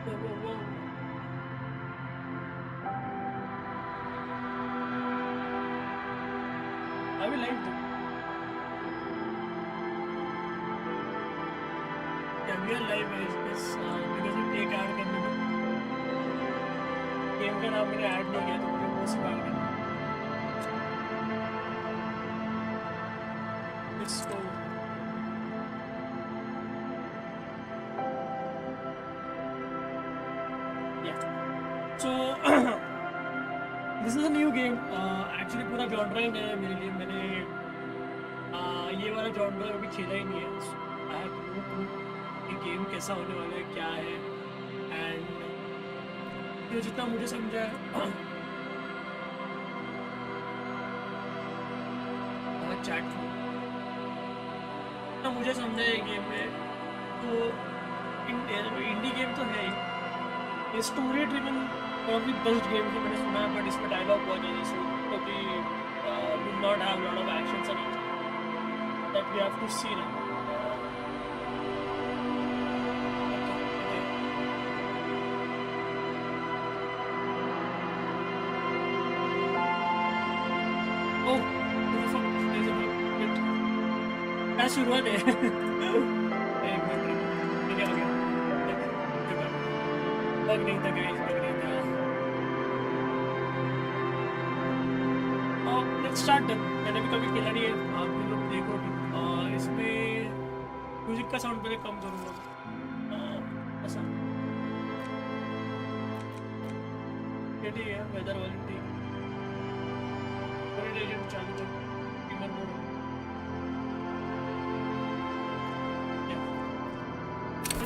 Whoa. I will like them. Yeah, we are live guys. Because of एक add करने में game का नाम मैंने ऐड नहीं किया तो मुझे वो सिर्फ ऐड करना है। Let's go. Yeah. So this is a new game. Actually पूरा जॉनरा ही नया है मेरे लिए. मैंने ये वाला जॉनरा अभी खेला ही नहीं है. I have no clue कि गेम कैसा होने वाला है, क्या है, एंड जो जितना मुझे समझा है चैट जितना मुझे समझा है गेम में तो इंडी गेम तो है ही. ये स्टोरी ड्रिवन काफ़ी बेस्ट गेम जो मैंने सुना है, बट इसमें डायलॉग बहुत है जैसे क्योंकि will not have lot of actions and that we have to see now. शुरुआत है. एक मिनट ठीक है हो गया. बग नहीं था गाइस, बग नहीं था. Let's start. मैंने भी कभी खेला नहीं है, आप भी लोग देखो. इसमें म्यूजिक का साउंड पहले कम करूँगा. ऐसा ठीक है. वेदर वाली ठीक चालू कर.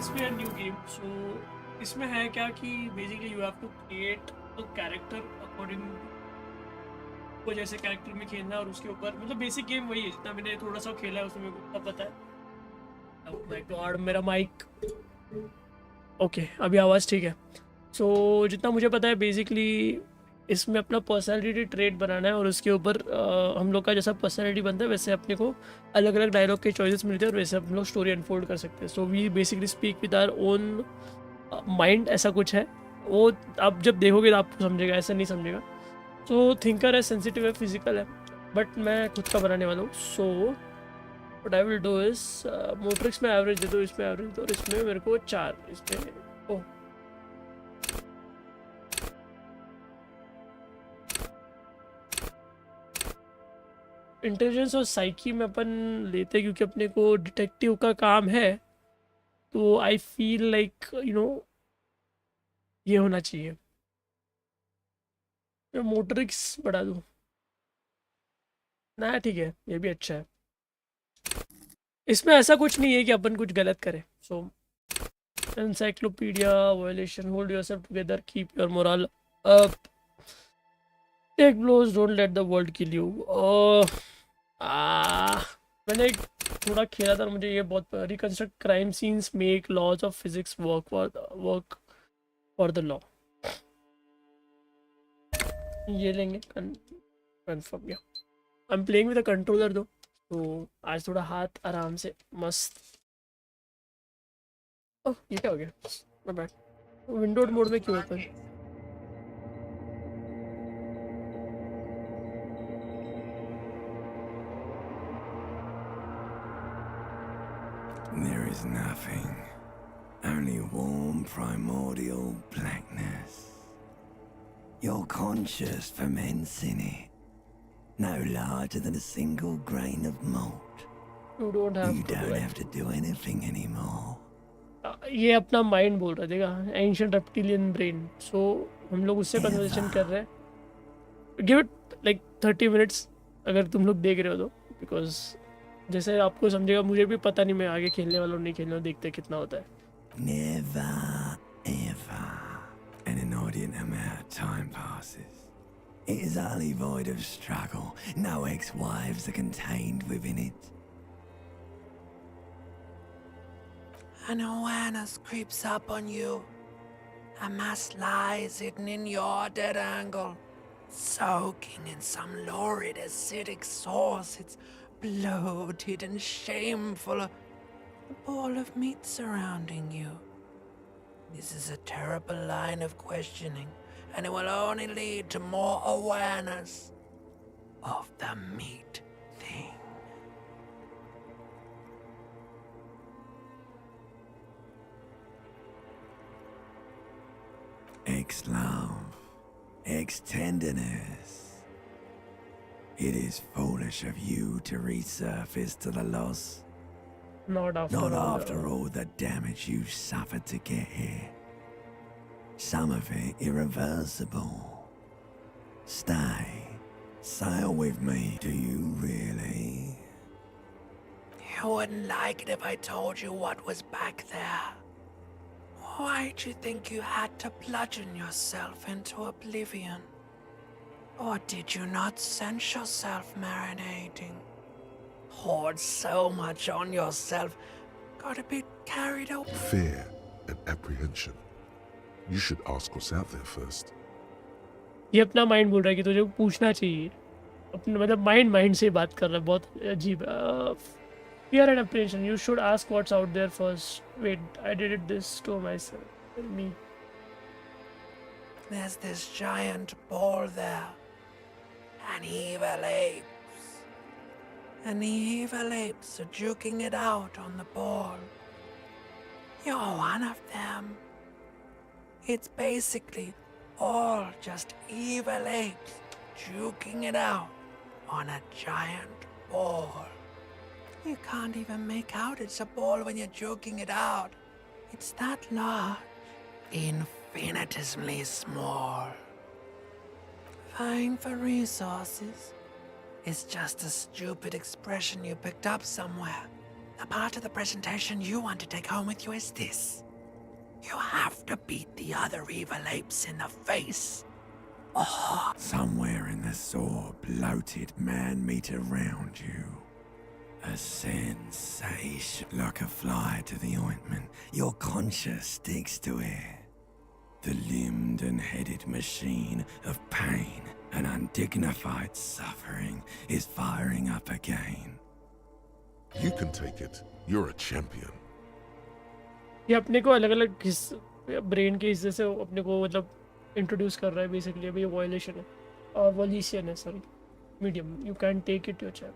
इसमें न्यू गेम. सो इसमें है क्या कि basically you have to create a character according को जैसे कैरेक्टर में खेलना और उसके ऊपर मतलब बेसिक गेम वही है जितना मैंने थोड़ा सा खेला है उसमें मेरे को पता है. ओह माय गॉड मेरा माइक. ओके अभी आवाज़ ठीक है. सो जितना मुझे पता है बेसिकली इसमें अपना पर्सनालिटी ट्रेट बनाना है और उसके ऊपर हम लोग का जैसा पर्सनालिटी बनता है वैसे अपने को अलग अलग डायलॉग के चॉइसेस मिलते हैं और वैसे हम लोग स्टोरी अनफोल्ड कर सकते हैं. So we basically speak with our own mind. ऐसा कुछ है वो आप जब देखोगे तो आपको समझेगा, ऐसा नहीं समझेगा. सो थिंकर है, सेंसिटिव है, फिजिकल है, बट मैं खुद का बनाने वाला हूँ. So what I will do is matrix में एवरेज दे दो, इसमें एवरेज दो और इसमें मेरे को 4. इसमें ओह इंटेलिजेंस और साइकी में अपन लेते हैं क्योंकि अपने को डिटेक्टिव का काम है. तो I feel like you know ये होना चाहिए. मैं मोटरिक्स बढ़ा दूँ ना? ठीक है ये भी अच्छा है. इसमें ऐसा कुछ नहीं है कि अपन कुछ गलत करें. So encyclopedia violation, hold yourself together, keep your morale up, take blows, don't let the world kill you. मैंने एक थोड़ा खेला था, मुझे ये बहुत reconstruct crime scenes, make laws of physics work for the law. ये लेंगे कंफर्म. या I am playing with a controller though तो आज थोड़ा हाथ आराम से मस्त. ओह ये क्या हो गया? मैं बैठ विंडोड मोड में क्यों open? There is nothing, only warm primordial blackness. You're conscious ferments in it, no larger than a single grain of malt. You don't have to do anything anymore. ये अपना माइंड बोल रहा है, देखा, ancient reptilian brain. सो हम लोग उससे conversation कर रहे हैं. गिव इट लाइक 30 मिनट्स अगर तुम लोग देख रहे हो तो, बिकॉज जैसे आपको समझेगा, मुझे भी पता नहीं मैं आगे खेलने वाला हूँ नहीं खेलने वाला, देखते कितना होता है. Never ever an inordinate amount of time passes. It is utterly void of struggle. No ex-wives are contained within it. An awareness creeps up on you. A mass lies hidden in your dead angle, soaking in some lurid acidic sauce. It's bloated and shameful. A ball of meat surrounding you. This is a terrible line of questioning, and it will only lead to more awareness of the meat thing. Ex-love, ex-tenderness. It is foolish of you to resurface to the loss. Not after Not all. after all the damage you've suffered to get here. Some of it irreversible. Stay. Sail with me. Do you really? You wouldn't like it if I told you what was back there. Why'd you think you had to bludgeon yourself into oblivion? Or did you not sense yourself marinating? Poured so much on yourself, got a bit carried away. Fear and apprehension. You should ask what's out there first. ये अपना mind बोल रहा है कि तुझे पूछना चाहिए, अपने मतलब माइंड से बात कर रहा है, बहुत अजीब. Fear and apprehension. You should ask what's out there first. Wait, I did this to myself. Me. There's this giant ball there. An evil apes. And the evil apes are juking it out on the ball. You're one of them. It's basically all just evil apes juking it out on a giant ball. You can't even make out it's a ball when you're joking it out. It's that large. Infinitesimally small. Vying for resources is just a stupid expression you picked up somewhere. The part of the presentation you want to take home with you is this. You have to beat the other evil apes in the face. Or somewhere in the sore, bloated man-meat around you. A sensation like a fly to the ointment. Your conscience sticks to it. The limbed and headed machine of pain and undignified suffering is firing up again. You can take it. You're a champion. ये अपने को अलग अलग brain के हिस्से से अपने को मतलब इंट्रोड्यूस कर रहा है बेसिकली. अभी ये वायलेशन है और वॉल्यूशन है, sorry medium. You can take it your chap.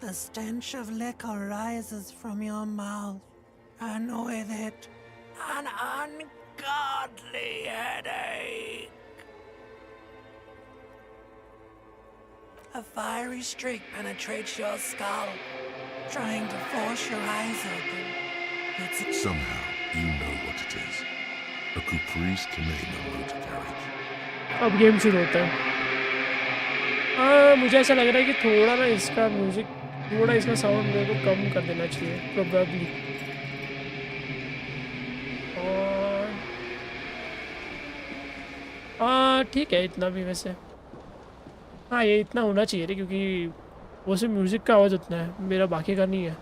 The stench of liquor rises from your mouth, and with it, an ungodly headache. A fiery streak penetrates your skull, trying to force your eyes open. Somehow, you know what it is. A caprice to name a motor carriage. अब game शुरू होता है. मुझे ऐसा लग रहा है कि थोड़ा ना इसका म्यूजिक, थोड़ा इसका साउंड मेरे को कम कर देना चाहिए प्रोबेबली. और ठीक है इतना भी वैसे. हाँ ये इतना होना चाहिए रे, क्योंकि वो सिर्फ म्यूज़िक का आवाज़ उतना है, मेरा बाकी का नहीं है.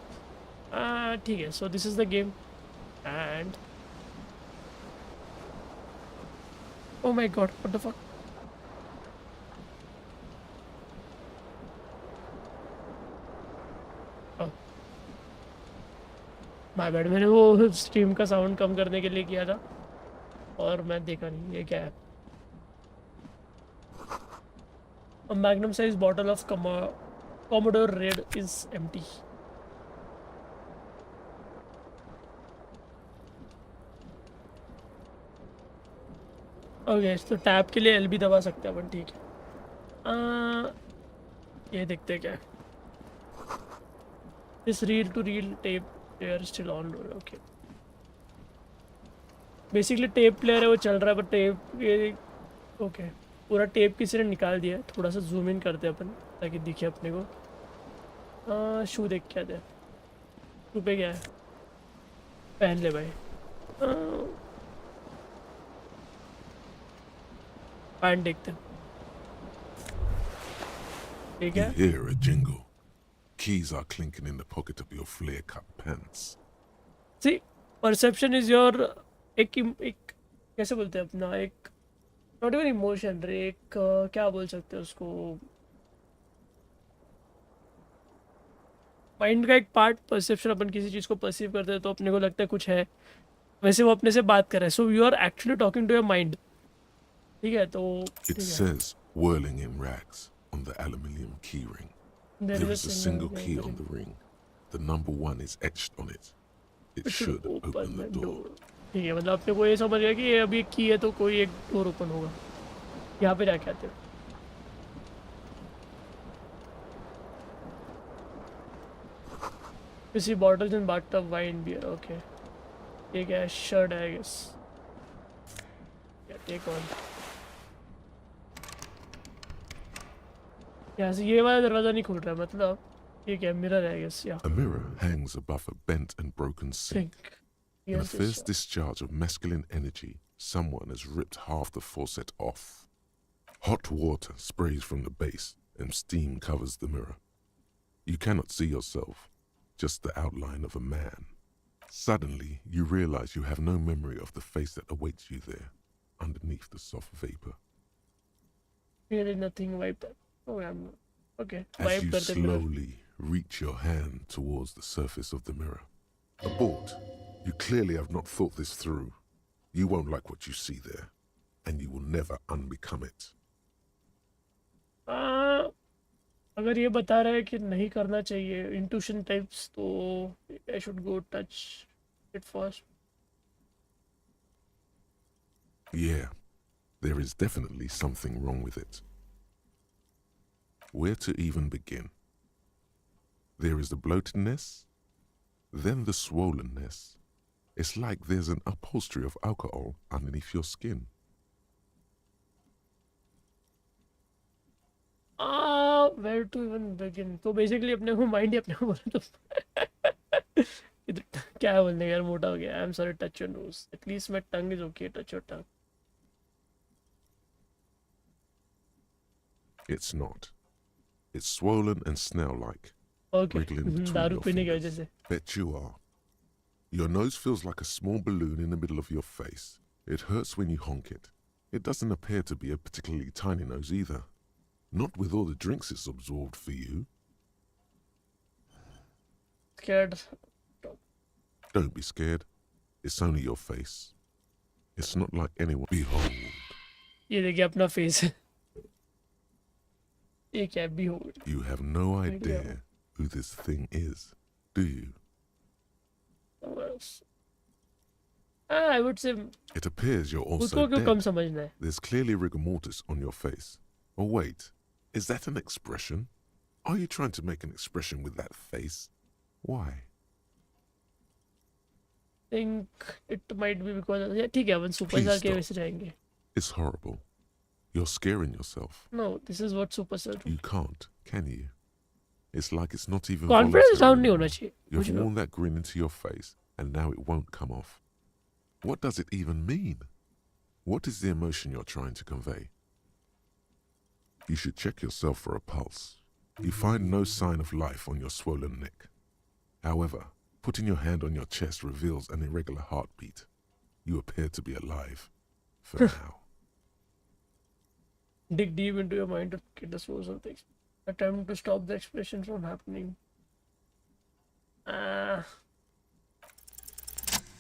ठीक है. So this is the game and oh my God what the fuck. My bad. मैंने वो स्ट्रीम का साउंड कम करने के लिए किया था और मैं देखा नहीं ये क्या है. A magnum sized bottle of Commodore Red is empty. Okay तो टैब के लिए एल भी दबा सकते हैं अपन. ठीक है. ये देखते हैं क्या है. This reel to reel tape player still on. Okay basically tape player है वो चल रहा है, पर टेप ये ओके पूरा टेप किसी ने निकाल दिया है. थोड़ा सा जूम इन करते हैं अपन ताकि दिखे अपने को. शू देख क्या दे. शू पे क्या है, पहन ले भाई. पैंट देखते हैं. ठीक है. You hear a jingle. Keys are clinking in the pocket of your flare-cut pants. See, perception is your एक कैसे बोलते हैं अपना एक नॉट इवन इमोशन रे, एक क्या बोल सकते हैं उसको. माइंड का एक पार्ट परसेप्शन, अपन किसी चीज़ को परसीव करते हैं तो अपने को लगता है कुछ है, वैसे वो अपने से बात कर रहा है, so you are actually talking to your mind. ठीक है, तो It ठीक है, says whirling in rags on the aluminium key ring. There There is is a a single single key on the ring. The number 1 is etched on it. It it should should open open the the door. Door. ठीक है, मतलब अपने को ये समझ गया कि ये अभी एक की है तो कोई एक डोर ओपन होगा। यहाँ पे जाके आते हैं। किसी बॉटल्स इन बाथटब वाइन बियर, ओके। ये क्या है, शर्ट है आई गेस। Take on. यहाँ से ये वाला दरवाज़ा नहीं खुल रहा है, मतलब ये क्या, मिरर है आई गेस, या A mirror hangs above a bent and broken sink. Sink. In a yes fierce yes. discharge of masculine energy, someone has ripped half the faucet off. Hot water sprays from the base, and steam covers the mirror. You cannot see yourself, just the outline of a man. Suddenly, you realize you have no memory of the face that awaits you there, underneath the soft vapor. Really nothing wipe that. Oh, I'm okay. As Wipe you करते mirror. slowly reach your hand towards the surface of the mirror. Abort. You clearly have not thought this through. You won't like what you see there, and you will never unbecome it. अगर ये बता रहा है कि नहीं करना चाहिए intuition types, तो I should go touch it first. Yeah, there is definitely something wrong with it. Where to even begin? There is the bloatedness, then the swollenness. It's like there's an upholstery of alcohol underneath your skin. Where to even begin. तो basically अपने को mind ही अपने को बोला तो क्या बोलने यार, मोटा हो गया। I am sorry, touch your nose, at least my tongue is okay, touch your tongue. It's not. It's swollen and snail-like, okay, wriggling between दारू your पीने की वजह fingers. से। Bet you are. Your nose feels like a small balloon in the middle of your face. It hurts when you honk it. It doesn't appear to be a particularly tiny nose either. Not with all the drinks it's absorbed for you. Scared. Don't be scared. It's only your face. It's not like anyone. Behold. ये देखिए अपना face है। ये क्या है, behold? You have no idea who this thing is, do you? I would say It appears you're also उसको क्यों कम dead. समझना है? There's clearly rigor mortis on your face. Oh wait, is that an expression? Are you trying to make an expression with that face? Why? Think it might be because ठीक है, अपन superstar के stop. वैसे जाएंगे। It's horrible. You're scaring yourself. No, this is what superstar do. You can't, can you? It's like it's not even Confidence voluntary down नहीं anymore. होना चाहिए। You've मुझे worn that grin into your face, and now it won't come off. What does it even mean? What is the emotion you're trying to convey? You should check yourself for a pulse. You find no sign of life on your swollen neck. However, putting your hand on your chest reveals an irregular heartbeat. You appear to be alive. For now. dig deep into your mind to get the source of things. Attempt to stop the expression from happening.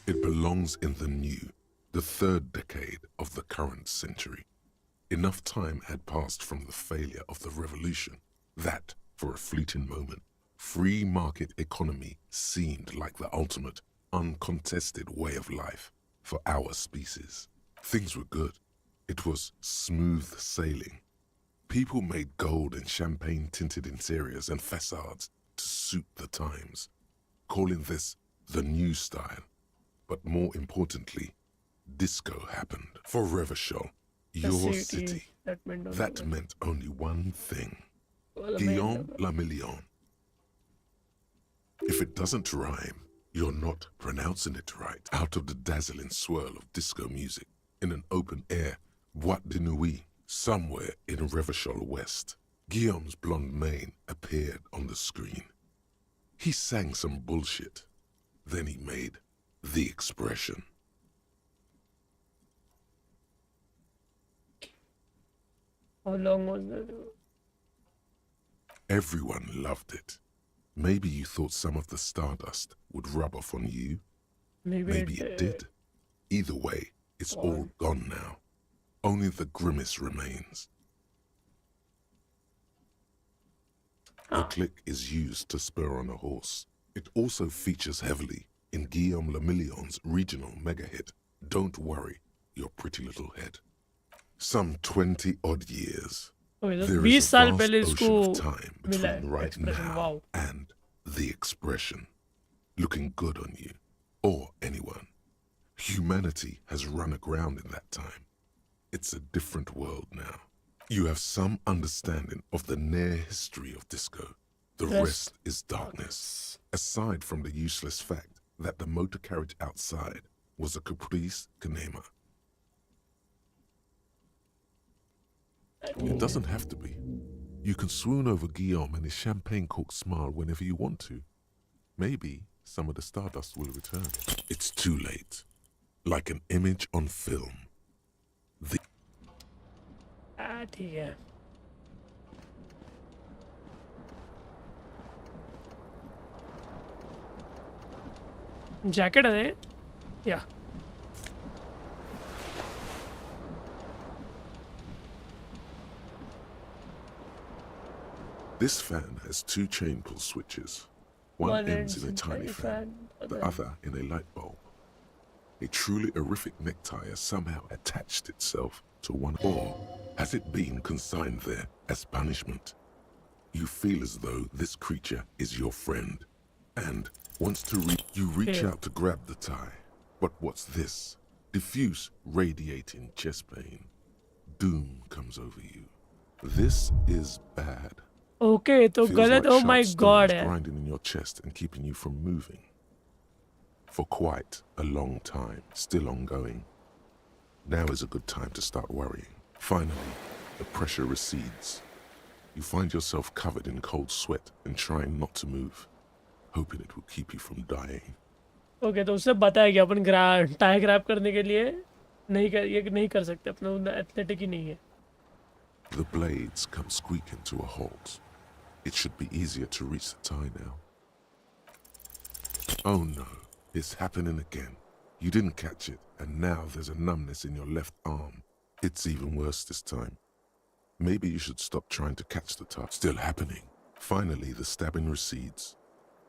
It belongs in the new, the third decade of the current century. Enough time had passed from the failure of the revolution that, for a fleeting moment, free market economy seemed like the ultimate, uncontested way of life for our species. Things were good. It was smooth sailing. People made gold and champagne-tinted interiors and facades to suit the times, calling this the new style. But more importantly, disco happened for Revachol, your city. That meant only one thing. Guillaume la Million. If it doesn't rhyme, you're not pronouncing it right. Out of the dazzling swirl of disco music, in an open-air boîte de nuit, somewhere in Revachol West, Guillaume's blonde mane appeared on the screen. He sang some bullshit. Then he made the expression. How long was that? Everyone loved it. Maybe you thought some of the stardust would rub off on you. Maybe Maybe it did. Either way, it's all gone now. Only the grimace remains. The click is used to spur on a horse. It also features heavily in Guillaume Lemillion's regional mega hit, Don't Worry, Your Pretty Little Head. Some 20-odd years. Okay, तो There 20 is a साल vast पहले ocean इसको of time मिला between है right expression. now Wow. and the expression. Looking good on you, or anyone. Humanity has run aground in that time. It's a different world now. You have some understanding of the near history of disco. The rest is darkness. Aside from the useless fact that the motor carriage outside was a caprice Kanema. It doesn't have to be. You can swoon over Guillaume and his champagne-corked smile whenever you want to. Maybe some of the stardust will return. It's too late. Like an image on film. ठीक है. Jacket है? Yeah. This fan has two chain pull switches. One ends in a tiny fan, the other in a light bulb. A truly horrific necktie has somehow attached itself to one, or has it been consigned there as punishment? You feel as though this creature is your friend, and wants to you reach out to grab the tie. But what's this? Diffuse, radiating chest pain. Doom comes over you. This is bad. Okay, तो Feels गलत. like Oh my sharp god stones है. grinding in your chest and keeping you from moving. For quite a long time, still ongoing. Now is a good time to start worrying. Finally, the pressure recedes. You find yourself covered in cold sweat and trying not to move, hoping it will keep you from dying. Okay, तो उससे बताया कि अपन tyre grab करने के लिए ये नहीं कर सकते, अपना एथलेटिक ही नहीं है. The blades come squeaking to a halt. It should be easier to reach the tie now. Oh no, it's happening again. You didn't catch it, and now there's a numbness in your left arm. It's even worse this time. Maybe you should stop trying to catch the tie. Still happening. Finally, the stabbing recedes.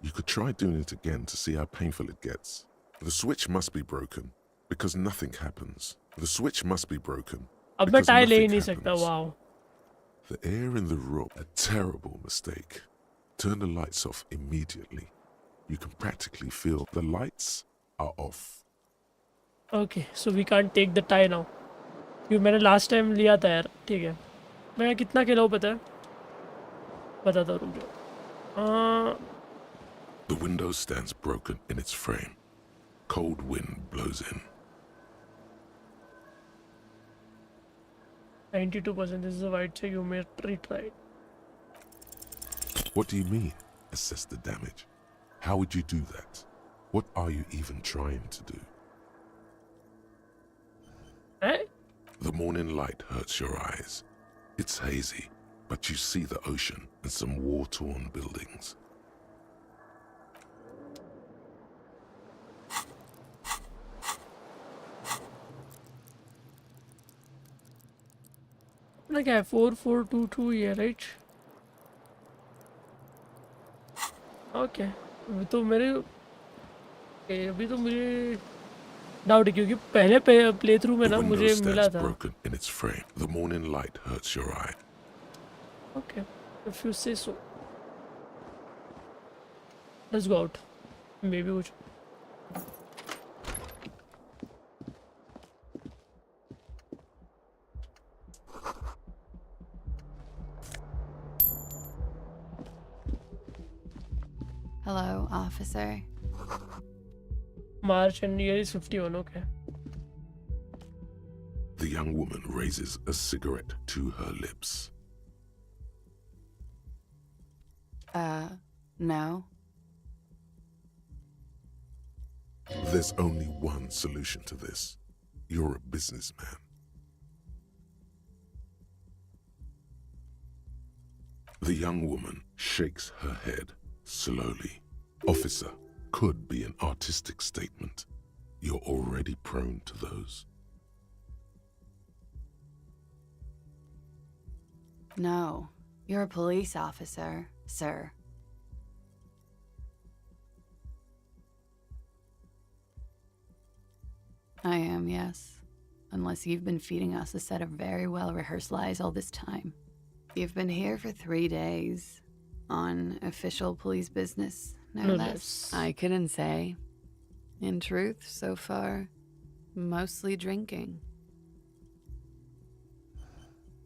You could try doing it again to see how painful it gets. The switch must be broken, because nothing happens. The switch must be broken. अब मैं because tyre ले ही nothing नहीं सकता. happens. Wow. The air in the room, a terrible mistake. Turn the lights off immediately. You can practically feel the lights are off. Okay, so we can't take the tie now. क्योंकि मैंने last time लिया था यार. ठीक है. मैं कितना खेला हूँ पता है? बताता हूँ, रुक जाओ. The window stands broken in its frame. Cold wind blows in. 92%. This is a white check. You may retry it. What do you mean, assess the damage? How would you do that? What are you even trying to do? Eh? The morning light hurts your eyes. It's hazy, but you see the ocean and some war-torn buildings. Like I have 4422 here, right? Okay. अभी तो मुझे doubt है क्योंकि पहले play through में The ना window मुझे मिला stands था. broken in its frame. The morning light hurts your eye. Okay, if you say so. Let's go out. Maybe कुछ. Hello, officer. March and year is 51. Okay. The young woman raises a cigarette to her lips. No. There's only one solution to this. You're a businessman. The young woman shakes her head. slowly. Officer could be an artistic statement. You're already prone to those. No, you're a police officer, sir. I am, yes. Unless you've been feeding us a set of very well-rehearsed lies all this time. You've been here for 3 days. On official police business, no less. I couldn't say. In truth, so far, mostly drinking.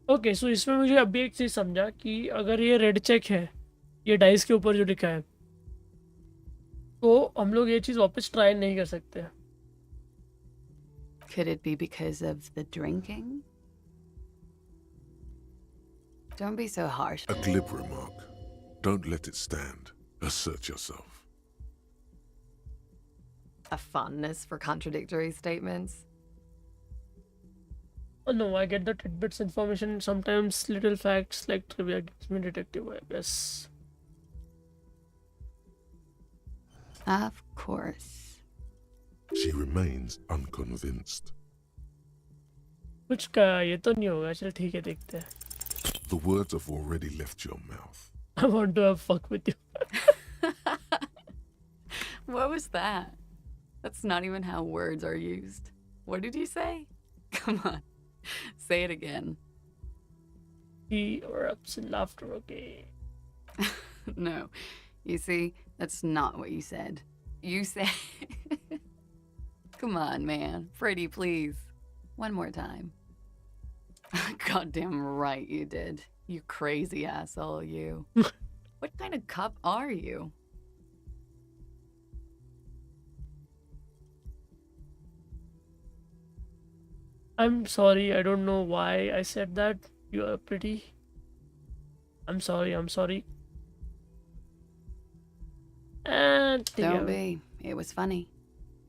Okay so इसमें मुझे अभी एक चीज़ समझा कि अगर ये red check है, ये डाइस के ऊपर जो लिखा है, तो हम लोग ये चीज़ वापस ट्राई नहीं कर सकते. Could it be because of the drinking? Don't be so harsh. A glib remark. Don't let it stand. Assert yourself. A fondness for contradictory statements. Oh, no, I get the tidbits information. Sometimes little facts like trivia gives me detective vibe. Yes. Of course. She remains unconvinced. कुछ का ये तो नहीं होगा. चल ठीक है, देखते हैं. The words have already left your mouth. I want to have fuck with you. What was that? That's not even how words are used. What did you say? Come on. Say it again. He erupts in laughter, okay. No. You see, that's not what you said. You said... Come on, man. Freddie, please. One more time. Goddamn right you did. You crazy asshole, you. What kind of cop are you? I'm sorry. I don't know why I said that. You are pretty. I'm sorry. I'm sorry. And Don't be. It was funny.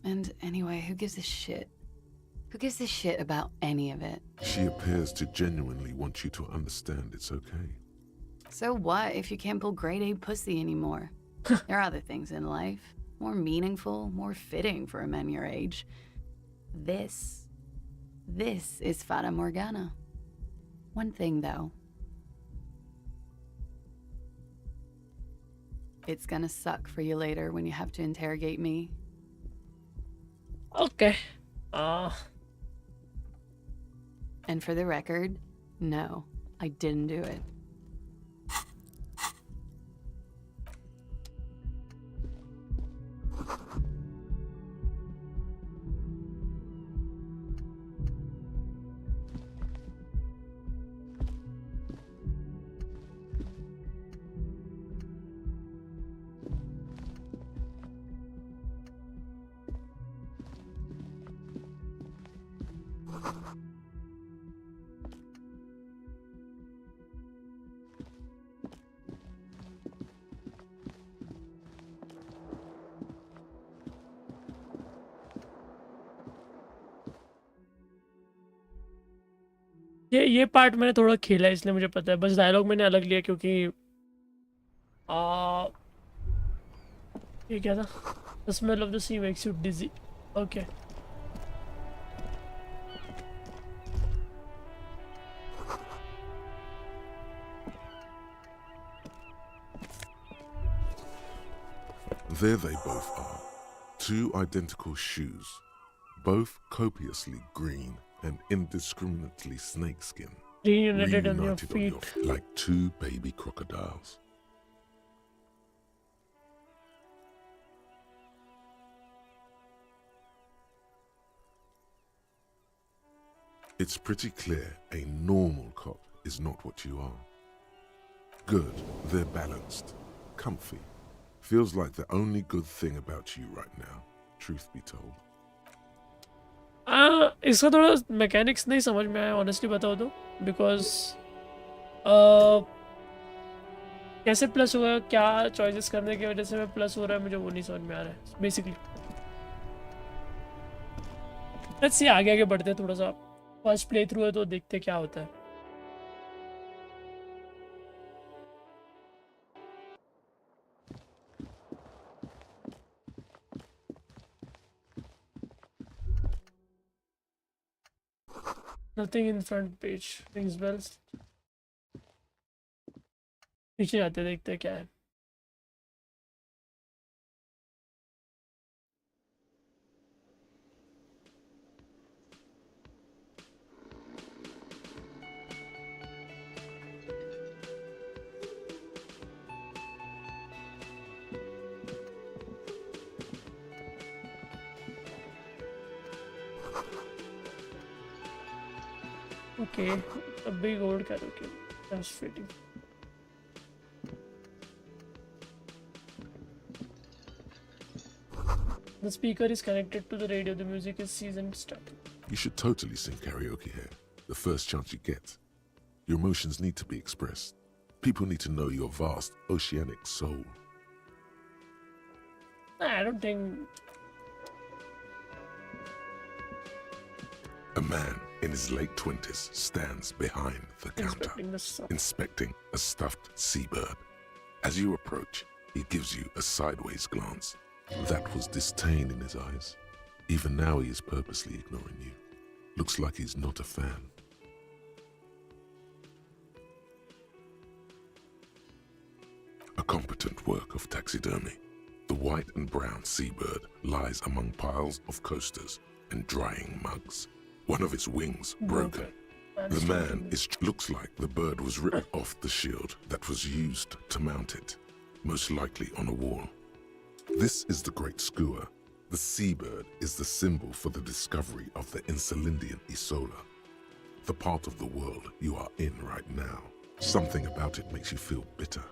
And anyway, who gives a shit? Who gives a shit about any of it? She appears to genuinely want you to understand it's okay. So what if you can't pull grade A pussy anymore? There are other things in life. More meaningful, more fitting for a man your age. This is Fata Morgana. One thing, though. It's gonna suck for you later when you have to interrogate me. Okay. And for the record, no, I didn't do it. ये part मैंने थोड़ा खेला है इसलिए मुझे पता है. बस डायलॉग मैंने अलग लिया क्योंकि ये क्या था? The smell of the sea makes you dizzy. Okay. There they both are. Two identical shoes, both copiously green and indiscriminately snakeskin, Reunited on your reunited feet. like two baby crocodiles. It's pretty clear a normal cop is not what you are. Good, they're balanced, comfy. Feels like the only good thing about you right now, truth be told. इसका थोड़ा mechanics नहीं समझ में आया honestly बताओ तो. Because कैसे plus हुआ, क्या चॉइसेस करने की वजह से मैं प्लस हो रहा है, मुझे वो नहीं समझ में आ रहा है बेसिकली. लेट्स सी, आगे आगे बढ़ते हैं थोड़ा सा. फर्स्ट प्ले थ्रू है तो देखते क्या होता है. Nothing in front page. Rings bells. पीछे जाते देखते क्या है. Okay, a big old karaoke. That's fitting. The speaker is connected to the radio. The music is seasoned stuff. You should totally sing karaoke here, the first chance you get. Your emotions need to be expressed. People need to know your vast oceanic soul. I don't think. A man in his late 20s stands behind the counter, inspecting a stuffed seabird. As you approach, he gives you a sideways glance. That was disdain in his eyes. Even now he is purposely ignoring you. Looks like he's not a fan. A competent work of taxidermy. The white and brown seabird lies among piles of coasters and drying mugs. One of its wings broken. The man looks like the bird was ripped off the shield that was used to mount it, most likely on a wall. This is the Great Skua. The seabird is the symbol for the discovery of the Insulindian Isola, the part of the world you are in right now. Something about it makes you feel bitter.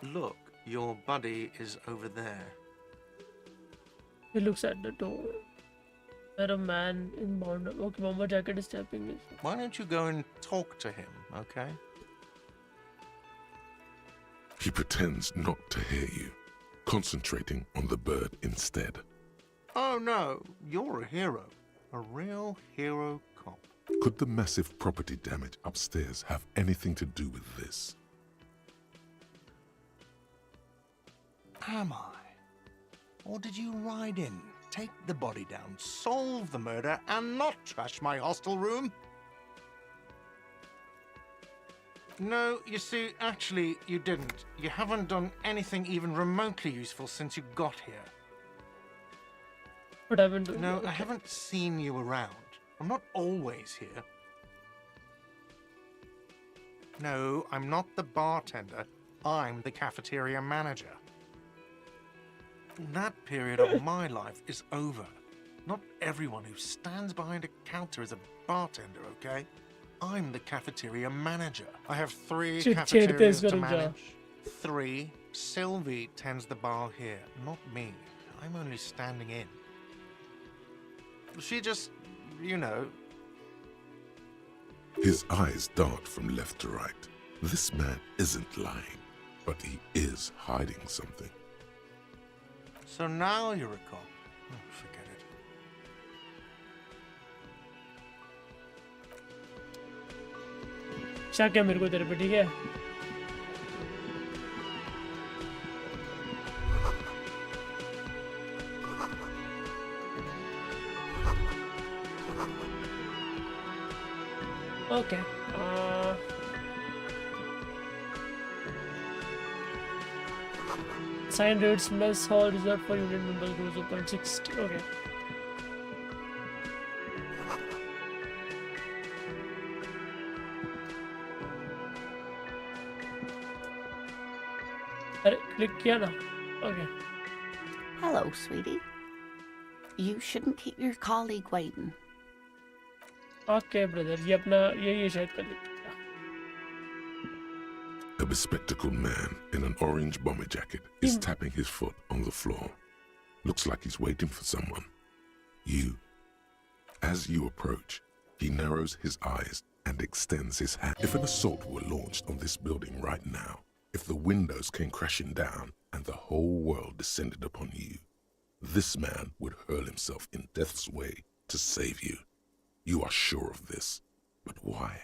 Look, your buddy is over there. He looks at the door. There a man in bomber jacket is tapping his. Why don't you go and talk to him, okay? He pretends not to hear you, concentrating on the bird instead. Oh no, you're a hero. A real hero cop. Could the massive property damage upstairs have anything to do with this? Am I? Or did you ride in, take the body down, solve the murder, and not trash my hostel room? No, you see, actually, you didn't. You haven't done anything even remotely useful since you got here. What happened to No, I haven't seen you around. I'm not always here. No, I'm not the bartender. I'm the cafeteria manager. That period of my life is over. Not everyone who stands behind a counter is a bartender, okay? I'm the cafeteria manager. I have 3 cafeterias to manage. 3. Sylvie tends the bar here, not me. I'm only standing in. She just, you know. His eyes dart from left to right. This man isn't lying, but he is hiding something. So now you're a cop. Oh, forget it. शक है मेरे को तेरे पे, ठीक है? Okay. Sign rates mess hall reserved for unit members. Rules open 60. Okay. अरे click किया ना? Okay. Hello, sweetie. You shouldn't keep your colleague waiting. Okay, brother. ये अपना ये शायद कर लेते हैं. A bespectacled man in an orange bomber jacket is tapping his foot on the floor. Looks like he's waiting for someone. You. As you approach, he narrows his eyes and extends his hand. If an assault were launched on this building right now, if the windows came crashing down and the whole world descended upon you, this man would hurl himself in death's way to save you. You are sure of this, but why?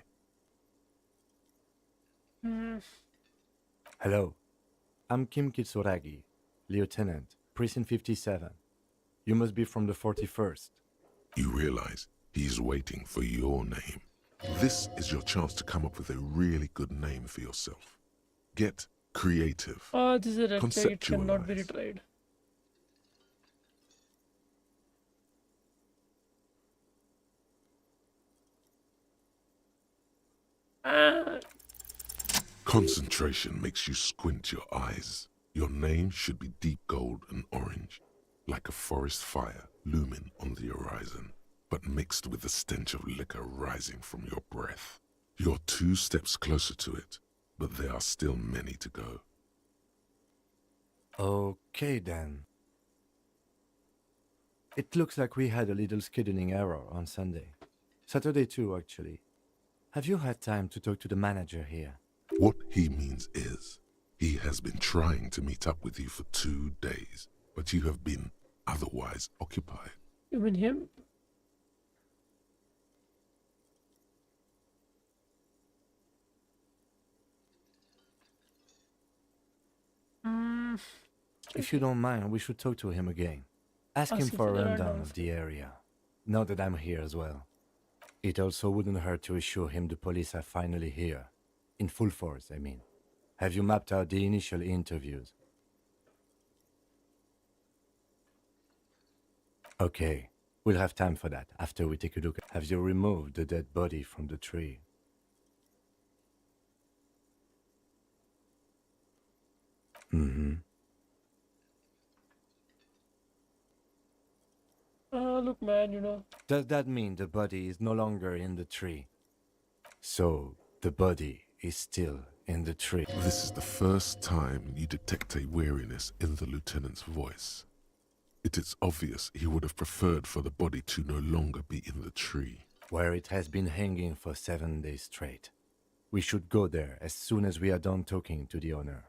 Hello, I'm Kim Kitsuragi, Lieutenant, Precinct 57. You must be from the 41st. You realize he's waiting for your name. This is your chance to come up with a really good name for yourself. Get creative. Oh, this is a red flag. It cannot be Conceptualize. retried. Ah, Concentration makes you squint your eyes. Your name should be deep gold and orange, like a forest fire looming on the horizon, but mixed with the stench of liquor rising from your breath. You're 2 steps closer to it, but there are still many to go. Okay then. It looks like we had a little scheduling error on Sunday. Saturday too, actually. Have you had time to talk to the manager here? What he means is, he has been trying to meet up with you for 2 days, but you have been otherwise occupied. you mean him? If you don't mind, we should talk to him again. Ask him for a rundown of the area. Now that I'm here as well. It also wouldn't hurt to assure him the police are finally here. In full force, I mean. Have you mapped out the initial interviews? Okay, we'll have time for that after we take a look. Have you removed the dead body from the tree? Mm-hmm. Look, man, you know. Does that mean the body is no longer in the tree? So, the body is still in the tree. This is the first time you detect a weariness in the lieutenant's voice. It is obvious he would have preferred for the body to no longer be in the tree. Where it has been hanging for 7 days straight. We should go there as soon as we are done talking to the owner.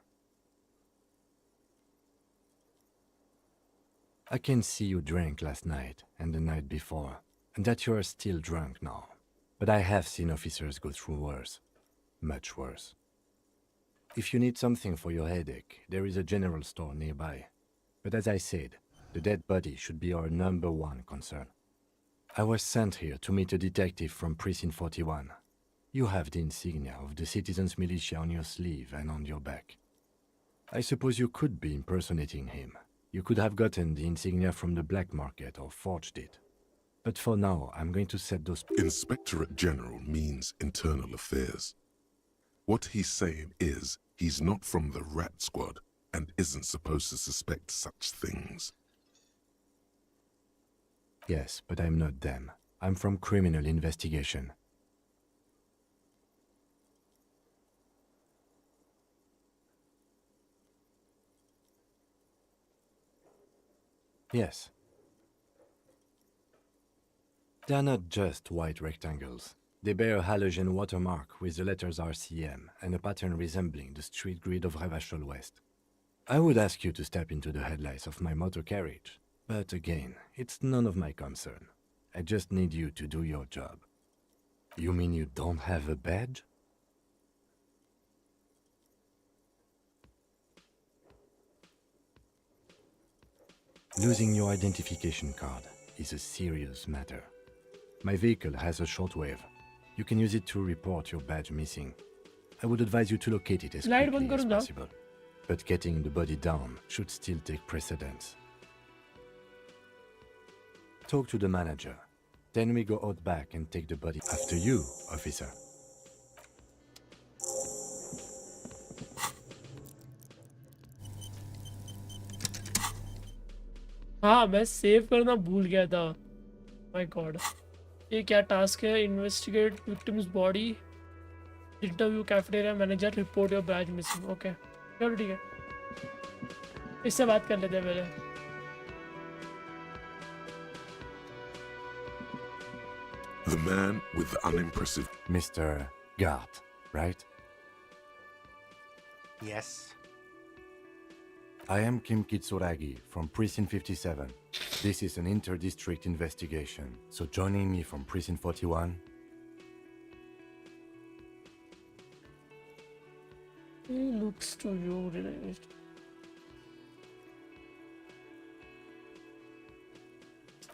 I can see you drank last night and the night before, and that you are still drunk now. But I have seen officers go through worse. Much worse. If you need something for your headache, there is a general store nearby. But as I said, the dead body should be our #1 concern. I was sent here to meet a detective from Precinct 41. You have the insignia of the Citizens Militia on your sleeve and on your back. I suppose you could be impersonating him. You could have gotten the insignia from the black market or forged it. But for now, I'm going to set those... Inspectorate General means internal affairs. What he's saying is he's not from the rat squad and isn't supposed to suspect such things. Yes, but I'm not them. I'm from criminal investigation. Yes. They are not just white rectangles. They bear a halogen watermark with the letters RCM and a pattern resembling the street grid of Revachol West. I would ask you to step into the headlights of my motor carriage, but again, it's none of my concern. I just need you to do your job. You mean you don't have a badge? Losing your identification card is a serious matter. My vehicle has a shortwave. You can use it to report your badge missing. I would advise you to locate it as quickly as possible. But getting the body down should still take precedence. Talk to the manager. Then we go out back and take the body. After you, officer. हाँ मैं save करना भूल गया था my God ये क्या task है investigate victim's body interview cafeteria manager report your badge missing okay चलो ठीक है इससे बात कर लेते हैं पहले The man with the unimpressive... Mr. Gart, right? Yes. I am Kim Kitsuragi from Precinct 57. This is an inter-district investigation, so joining me from Precinct 41... He looks to you related.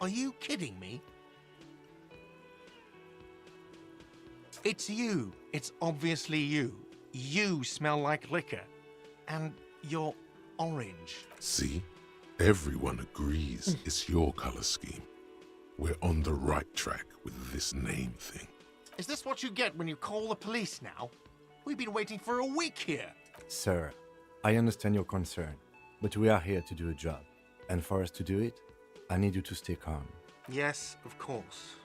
Are you kidding me? It's you. It's obviously you. You smell like liquor. And you're orange. See? Everyone agrees it's your color scheme. We're on the right track with this name thing. Is this what you get when you call the police now? We've been waiting for a week here. Sir, I understand your concern, but we are here to do a job. And for us to do it, I need you to stay calm. Yes, of course.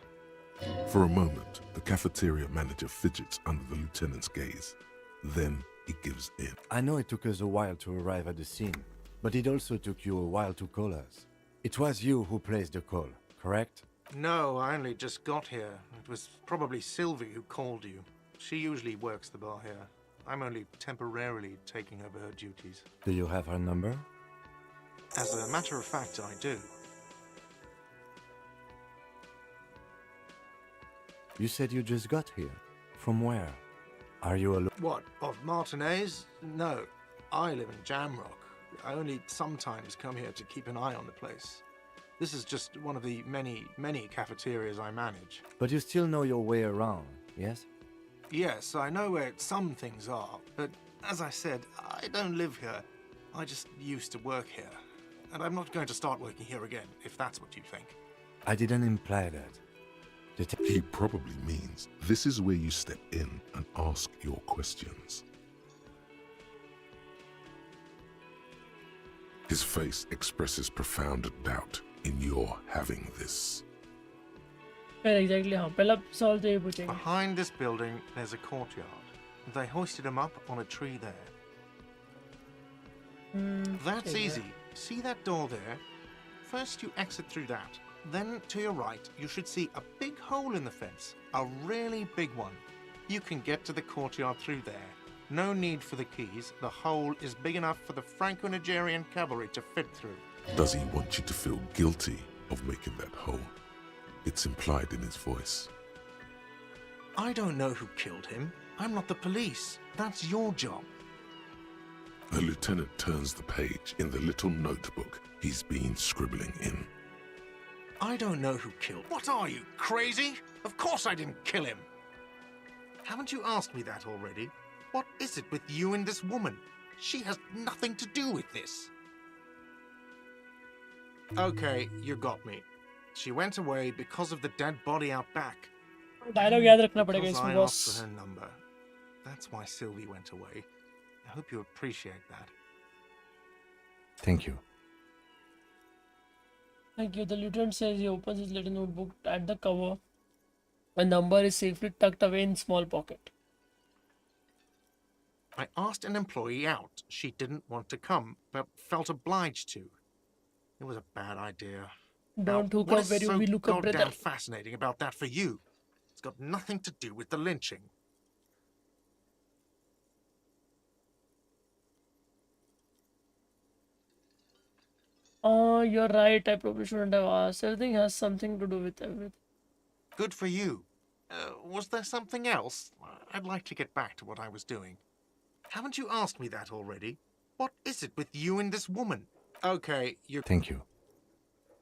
For a moment, the cafeteria manager fidgets under the lieutenant's gaze. Then he gives in. I know it took us a while to arrive at the scene, but it also took you a while to call us. It was you who placed the call, correct? No, I only just got here. It was probably Sylvie who called you. She usually works the bar here. I'm only temporarily taking over her duties. Do you have her number? As a matter of fact, I do. You said you just got here. From where? Are you alone? What, of Martinez? No, I live in Jamrock. I only sometimes come here to keep an eye on the place. This is just one of the many, many cafeterias I manage. But you still know your way around, yes? Yes, I know where some things are, but as I said, I don't live here. I just used to work here. And I'm not going to start working here again, if that's what you think. I didn't imply that. He probably means this is where you step in and ask your questions. His face expresses profound doubt in your having this. Exactly, हाँ पहला सवाल तो ये पूछेंगे. Behind this building, there's a courtyard. They hoisted him up on a tree there. That's easy. See that door there? First you exit through that. Then to your right, you should see a big hole in the fence. A really big one. You can get to the courtyard through there. No need for the keys. The hole is big enough for the Franco-Nigerian cavalry to fit through. Does he want you to feel guilty of making that hole? It's implied in his voice. I don't know who killed him. I'm not the police. That's your job. The lieutenant turns the page in the little notebook he's been scribbling in. I don't know who killed. What are you, crazy? Of course I didn't kill him. Haven't you asked me that already? What is it with you and this woman? She has nothing to do with this. Okay, you got me. She went away because of the dead body out back. Dialogue याद रखना पड़ेगा Because इसमें I boss. asked for her number. That's why Sylvie went away. I hope you appreciate that. Thank you. Thank you. The lieutenant says he opens his little notebook at the cover. A number is safely tucked away in small pocket. I asked an employee out. She didn't want to come, but felt obliged to. It was a bad idea. Don't Now, hook what up is where you so will look up, goddamn brother. fascinating about that for you? It's got nothing to do with the lynching. Oh, you're right. I probably shouldn't have asked. Everything has something to do with everything. Good for you. Was there something else? I'd like to get back to what I was doing. Haven't you asked me that already? What is it with you and this woman? Okay, you... Thank you.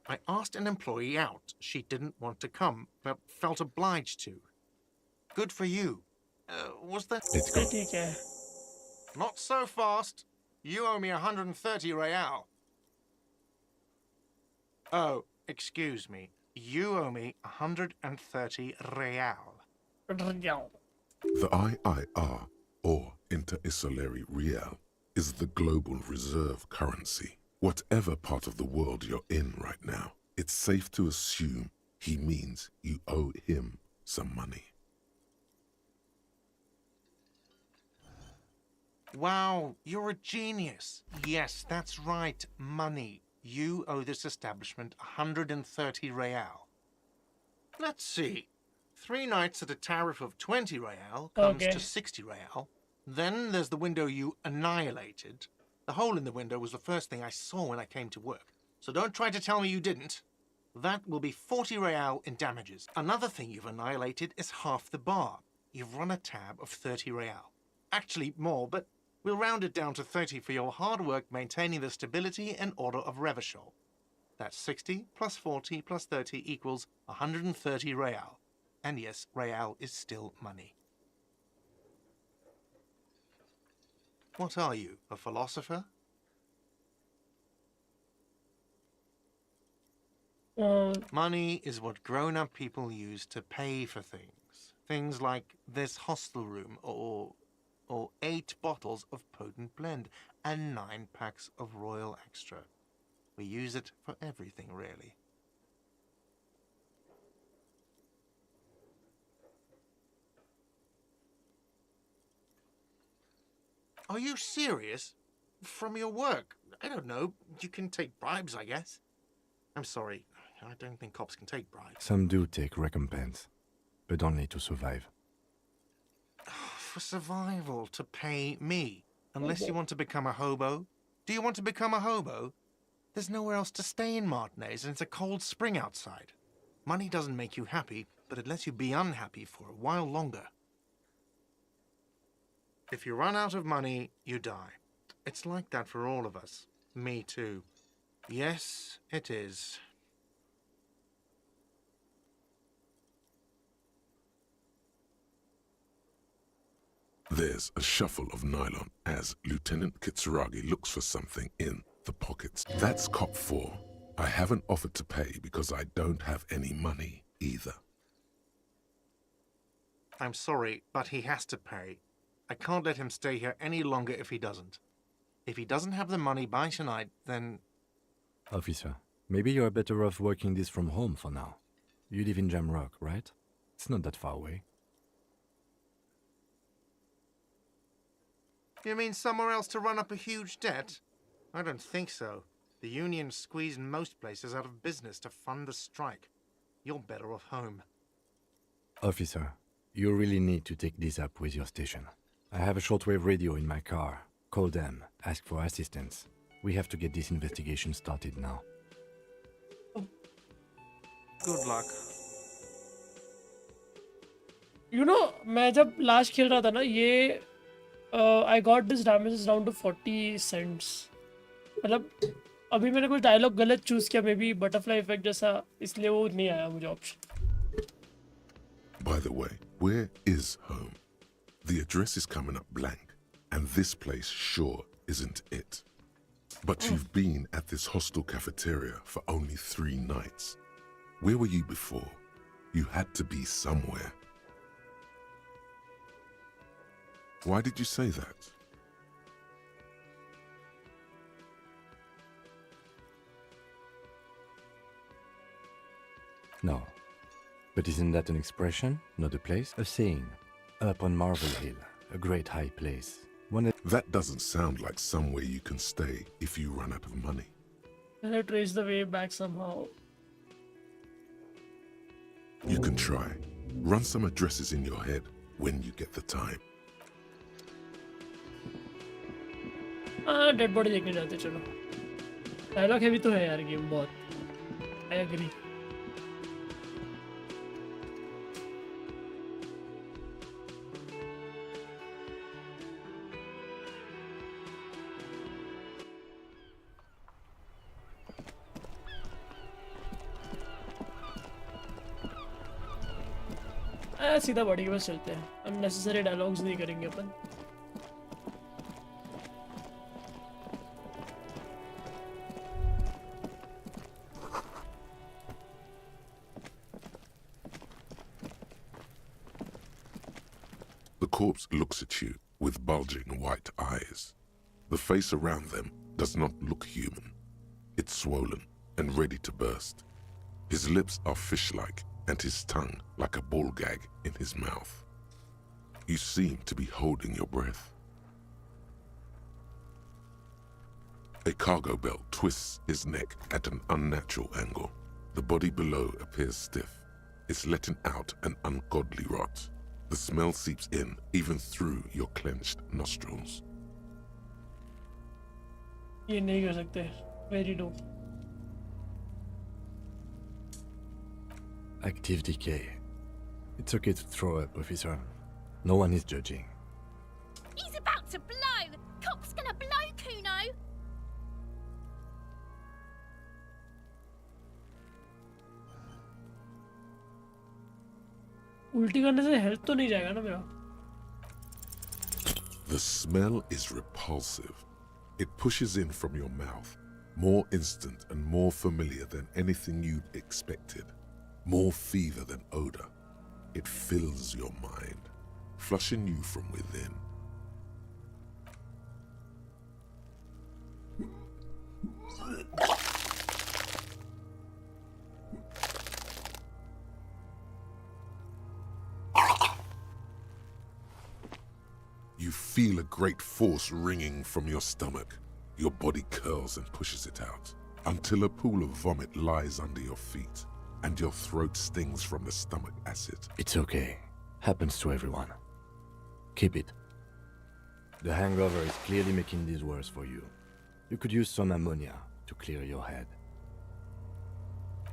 I asked an employee out. She didn't want to come, but felt obliged to. Good for you. Was there... Let's go. ठीक है. Not so fast. You owe me 130 real. Oh, excuse me. You owe me 130 real. The IIR, or Inter-Isolary Real, is the global reserve currency. Whatever part of the world you're in right now, it's safe to assume he means you owe him some money. Wow, you're a genius. Yes, that's right, money. You owe this establishment 130 real. Let's see. 3 nights at a tariff of 20 real comes Okay. to 60 real. Then there's the window you annihilated. The hole in the window was the first thing I saw when I came to work. So don't try to tell me you didn't. That will be 40 real in damages. Another thing you've annihilated is half the bar. You've run a tab of 30 real. Actually, more, but we'll round it down to 30 for your hard work maintaining the stability and order of Revachol. That's 60 plus 40 plus 30 equals 130 real. And yes, real is still money. What are you, a philosopher? Money is what grown-up people use to pay for things. Things like this hostel room or 8 bottles of potent blend and 9 packs of Royal Extra. We use it for everything, really. Are you serious? From your work? I don't know. You can take bribes, I guess. I'm sorry. I don't think cops can take bribes. Some do take recompense, but only to survive. For survival, to pay me. Unless you want to become a hobo. Do you want to become a hobo? There's nowhere else to stay in Martinez, and it's a cold spring outside. Money doesn't make you happy, but it lets you be unhappy for a while longer. If you run out of money, you die. It's like that for all of us. Me too. Yes, it is. There's a shuffle of nylon as Lieutenant Kitsuragi looks for something in the pockets. That's cop 4. I haven't offered to pay because I don't have any money either. I'm sorry, but he has to pay. I can't let him stay here any longer if he doesn't. If he doesn't have the money by tonight, then... Officer, maybe you're better off working this from home for now. You live in Jamrock, right? It's not that far away. You mean somewhere else to run up a huge debt? I don't think so. The union squeezed most places out of business to fund the strike. You're better off home. Officer, you really need to take this up with your station. I have a shortwave radio in my car. Call them, ask for assistance. We have to get this investigation started now. Good luck. You know, मैं जब last खेल रहा था ना ये I got this damages down to 40 cents. मतलब अभी मैंने कुछ डायलॉग गलत चूज किया मे बी बटरफ्लाई इफेक्ट जैसा इसलिए वो नहीं आया मुझे option. By the way, where is home? The address is coming up blank, and this place sure isn't it. But you've been at this hostel cafeteria for only 3 nights. Where were you before? You had to be somewhere. Why did you say that? No. But isn't that an expression, not a place? A saying. Up on Marvel Hill, a great high place. That doesn't sound like somewhere you can stay if you run out of money. Can I trace the way back somehow? You can try. Run some addresses in your head when you get the time. हाँ dead body देखने जाते चलो. Dialogue heavy तो है यार game बहुत. I agree. सीधा body के पास चलते हैं. अननेसेसरी डायलॉग्स नहीं करेंगे अपन. The corpse looks at you with bulging white eyes. The face around them does not look human. It's swollen and ready to burst. His lips are fish-like and his tongue like a ball gag in his mouth. You seem to be holding your breath. A cargo belt twists his neck at an unnatural angle. The body below appears stiff. It's letting out an ungodly rot. The smell seeps in even through your clenched nostrils. ये नहीं कर सकते. Very low. Active decay. It's okay to throw up, officer. No one is judging. He's about to blow! Cop's gonna blow, Kuno! उल्टी करने से health तो नहीं जाएगा ना मेरा. The smell is repulsive. It pushes in from your mouth, more instant and more familiar than anything you'd expected, more fever than odor. It fills your mind, flushing you from within. You feel a great force ringing from your stomach. Your body curls and pushes it out, until a pool of vomit lies under your feet, and your throat stings from the stomach acid. It's okay. Happens to everyone. Keep it. The hangover is clearly making this worse for you. You could use some ammonia to clear your head.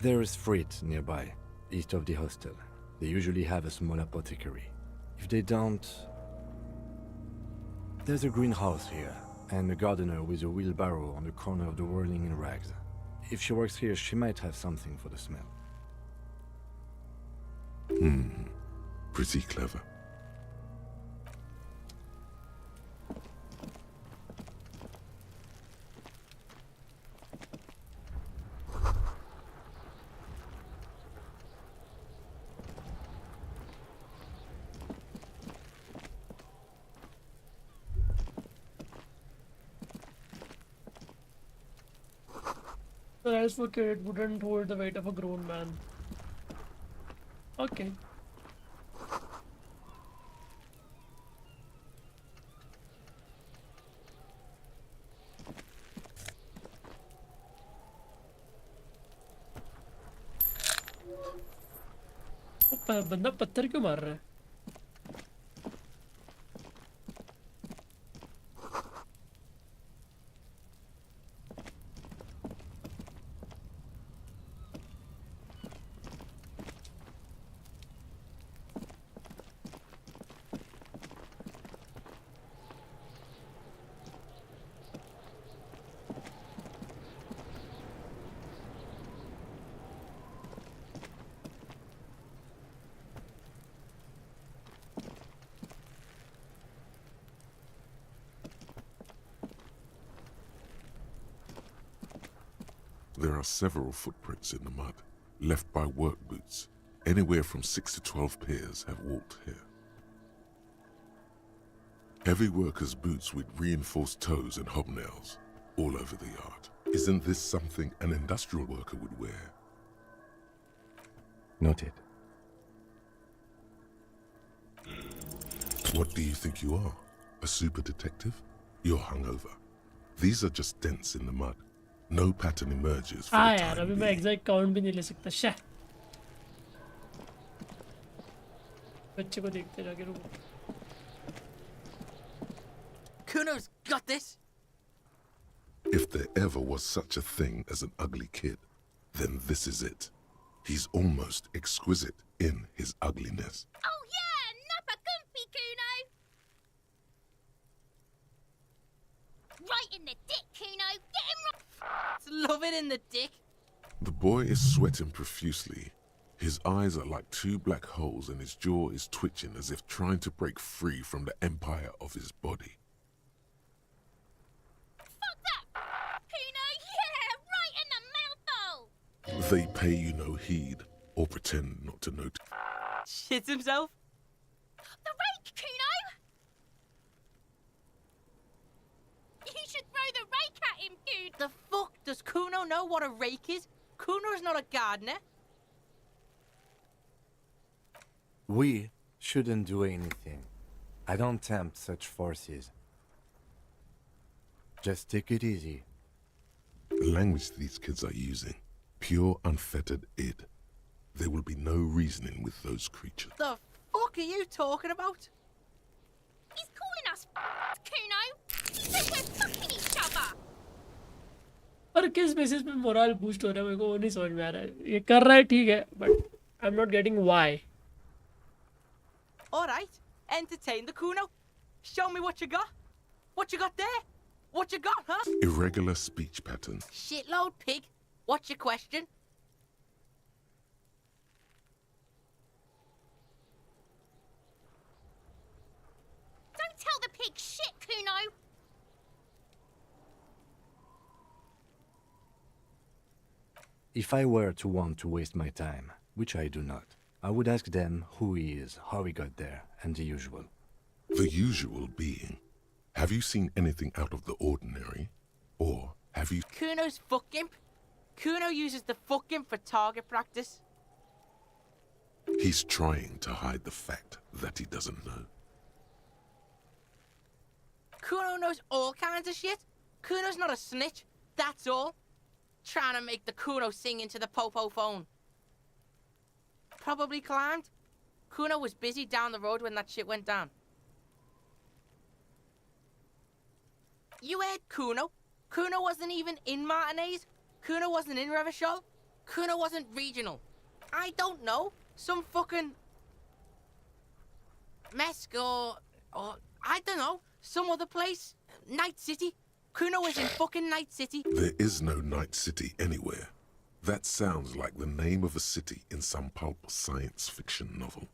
There is Frit nearby, east of the hostel. They usually have a small apothecary. If they don't... There's a greenhouse here, and a gardener with a wheelbarrow on the corner of the whirling in rags. If she works here, she might have something for the smell. Pretty clever. The rice for kid wouldn't hold the weight of a grown man. Okay. बंदा पत्थर क्यों मार रहा है? There are several footprints in the mud, left by work boots. Anywhere from 6 to 12 pairs have walked here. Heavy workers' boots with reinforced toes and hobnails, all over the yard. Isn't this something an industrial worker would wear? Noted. What do you think you are? A super detective? You're hungover. These are just dents in the mud. No pattern emerges for हाँ the यार time अभी मैं being. Exact count भी नहीं ले सकता शे बच्चे को देखते जाके रुको Kuno's got this. If there ever was such a thing as an ugly kid, then this is it. He's almost exquisite in his ugliness. Oh yeah, nappa gumpy, Kuno. Right in the dick, Kuno. Get him right. Love it in the dick. The boy is sweating profusely. His eyes are like two black holes and his jaw is twitching as if trying to break free from the empire of his body. Fuck that, Kuno. Yeah, right in the mouthhole. They pay you no heed or pretend not to notice. Shits himself. The rake, Kuno. You should throw the rake at him, Kuno. The fuck? Does Kuno know what a rake is? Kuno's not a gardener. We shouldn't do anything. I don't tempt such forces. Just take it easy. The language these kids are using, pure unfettered id. There will be no reasoning with those creatures. The fuck are you talking about? He's calling us Kuno. He says we're fucking each other. और किस basis पे moral boost हो रहा है मेरे को वो नहीं समझ में आ रहा है ये कर रहा है ठीक है but I am not getting why All right, entertain the Kuno. Show me what you got. What you got there? What you got, huh? Irregular speech patterns. Shitload pig. What's your question? Don't tell the pig shit, Kuno. If I were to want to waste my time, which I do not, I would ask them who he is, how he got there, and the usual. The usual being, have you seen anything out of the ordinary? Or have you... Kuno's fuck imp. Kuno uses the fuck imp for target practice. He's trying to hide the fact that he doesn't know. Kuno knows all kinds of shit. Kuno's not a snitch, that's all. Trying to make the Kuno sing into the popo phone. Probably climbed. Kuno was busy down the road when that shit went down. You heard Kuno. Kuno wasn't even in Martinez. Kuno wasn't in Revachol. Kuno wasn't regional. I don't know. Some fucking... Mesk or I don't know. Some other place. Night City. Kuno was in fucking Night City. There is no Night City anywhere. That sounds like the name of a city in some pulp science fiction novel.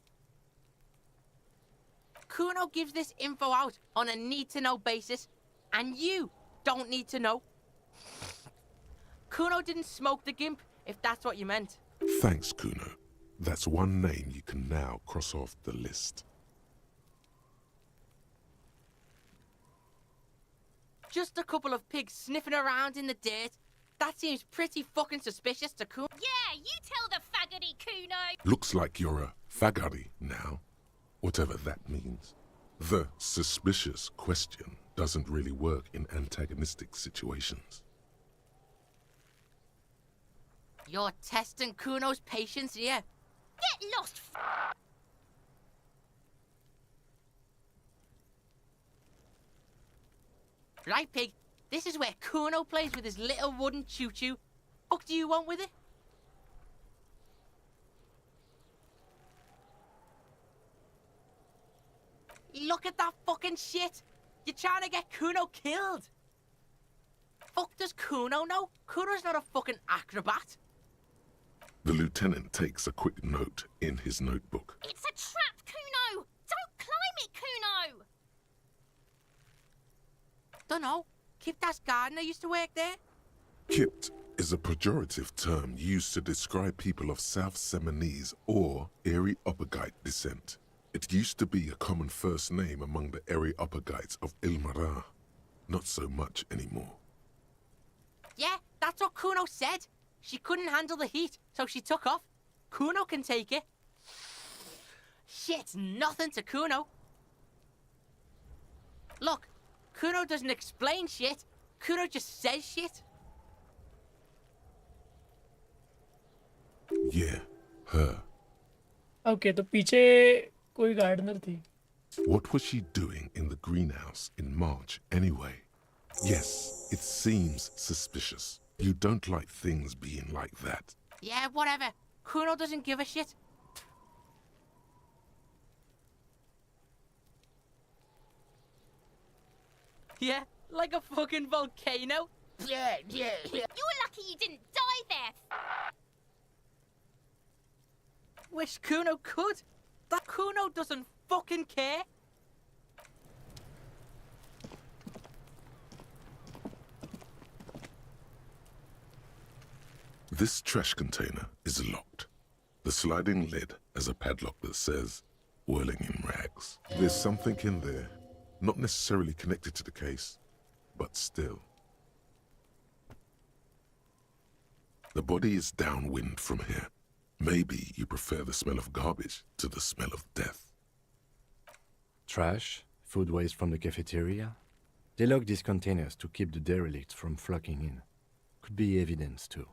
Kuno gives this info out on a need-to-know basis, and you don't need to know. Kuno didn't smoke the gimp, if that's what you meant. Thanks, Kuno. That's one name you can now cross off the list. Just a couple of pigs sniffing around in the dirt. That seems pretty fucking suspicious to Kuno. Yeah, you tell the faggoty, Kuno. Looks like you're a fagari now, whatever that means. The suspicious question doesn't really work in antagonistic situations. You're testing Kuno's patience here. Get lost, Right, pig? This is where Kuno plays with his little wooden choo-choo. What do you want with it? Look at that fucking shit! You're trying to get Kuno killed! Fuck does Kuno know? Kuno's not a fucking acrobat. The lieutenant takes a quick note in his notebook. It's a trap, Kuno. Don't climb it, Kuno. Dunno. Kiptas Gardner used to work there. Kipt is a pejorative term used to describe people of South Seminese or Erie-Uppergite descent. It used to be a common first name among the Erie-Uppergites of Ilmara. Not so much anymore. Yeah, that's what Kuno said. She couldn't handle the heat, so she took off. Kuno can take it. Shit's nothing to Kuno. Look, Kuno doesn't explain shit. Kuno just says shit. Yeah, her. Okay, तो पीछे कोई gardener थी. What was she doing in the greenhouse in March anyway? Yes, it seems suspicious. You don't like things being like that. Yeah, whatever. Kuno doesn't give a shit. Yeah, like a fucking volcano. Yeah. You're lucky you didn't die there. Wish Kuno could. That Kuno doesn't fucking care. This trash container is locked. The sliding lid has a padlock that says, whirling in rags. There's something in there, not necessarily connected to the case, but still. The body is downwind from here. Maybe you prefer the smell of garbage to the smell of death. Trash, food waste from the cafeteria. They lock these containers to keep the derelicts from flocking in. Could be evidence too.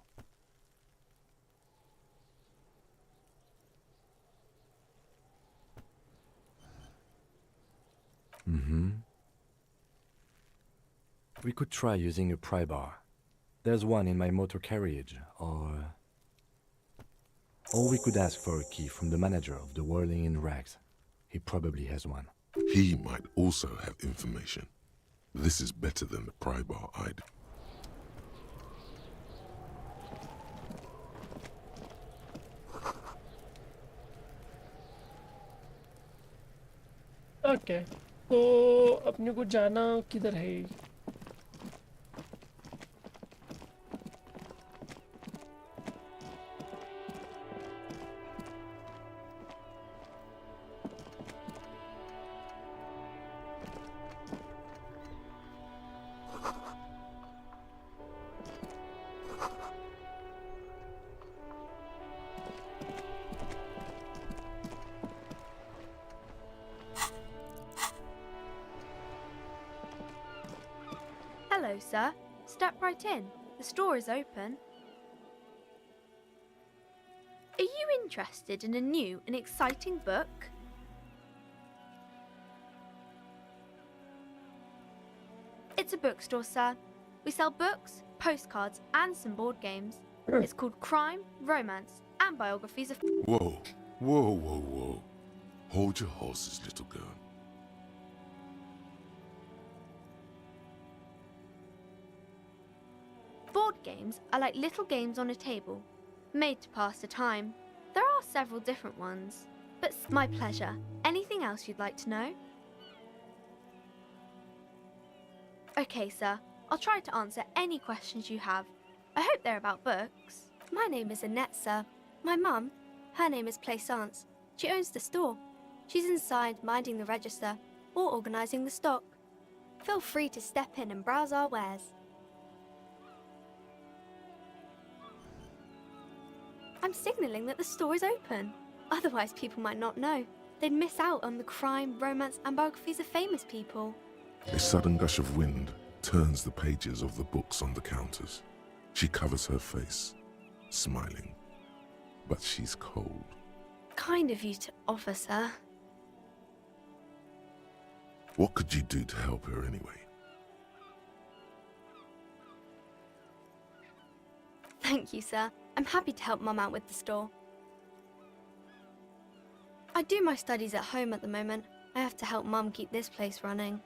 We could try using a pry bar. There's one in my motor carriage, or we could ask for a key from the manager of the Whirling in Rags. He probably has one. He might also have information. This is better than the pry bar I'd... Okay. तो अपने को जाना किधर है? Hello, sir. Step right in. The store is open. Are you interested in a new and exciting book? It's a bookstore, sir. We sell books, postcards, and some board games. It's called Crime, Romance, and Biographies of... Whoa, whoa, whoa, whoa. Hold your horses, little girl. Board games are like little games on a table, made to pass the time. There are several different ones, but it's my pleasure. Anything else you'd like to know? Okay, sir. I'll try to answer any questions you have. I hope they're about books. My name is Annette, sir. My mum, her name is Plaisance. She owns the store. She's inside minding the register or organising the stock. Feel free to step in and browse our wares. I'm signalling that the store is open. Otherwise, people might not know. They'd miss out on the crime, romance, and biographies of famous people. A sudden gush of wind turns the pages of the books on the counters. She covers her face, smiling. But she's cold. Kind of you to offer, sir. What could you do to help her anyway? Thank you, sir. I'm happy to help Mum out with the store. I do my studies at home at the moment. I have to help Mum keep this place running.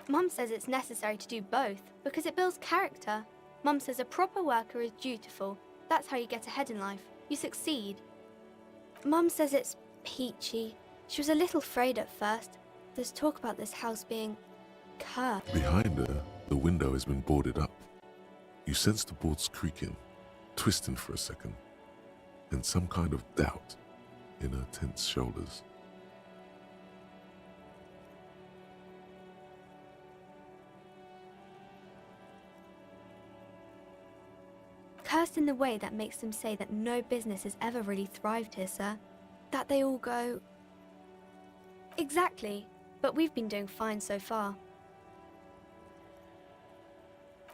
Mum says it's necessary to do both because it builds character. Mum says a proper worker is dutiful. That's how you get ahead in life. You succeed. Mum says it's peachy. She was a little afraid at first. There's talk about this house being cursed. Behind her, the window has been boarded up. You sense the boards creaking, twisting for a second, and some kind of doubt in her tense shoulders. Cursed in the way that makes them say that no business has ever really thrived here, sir. That they all go... Exactly, but we've been doing fine so far.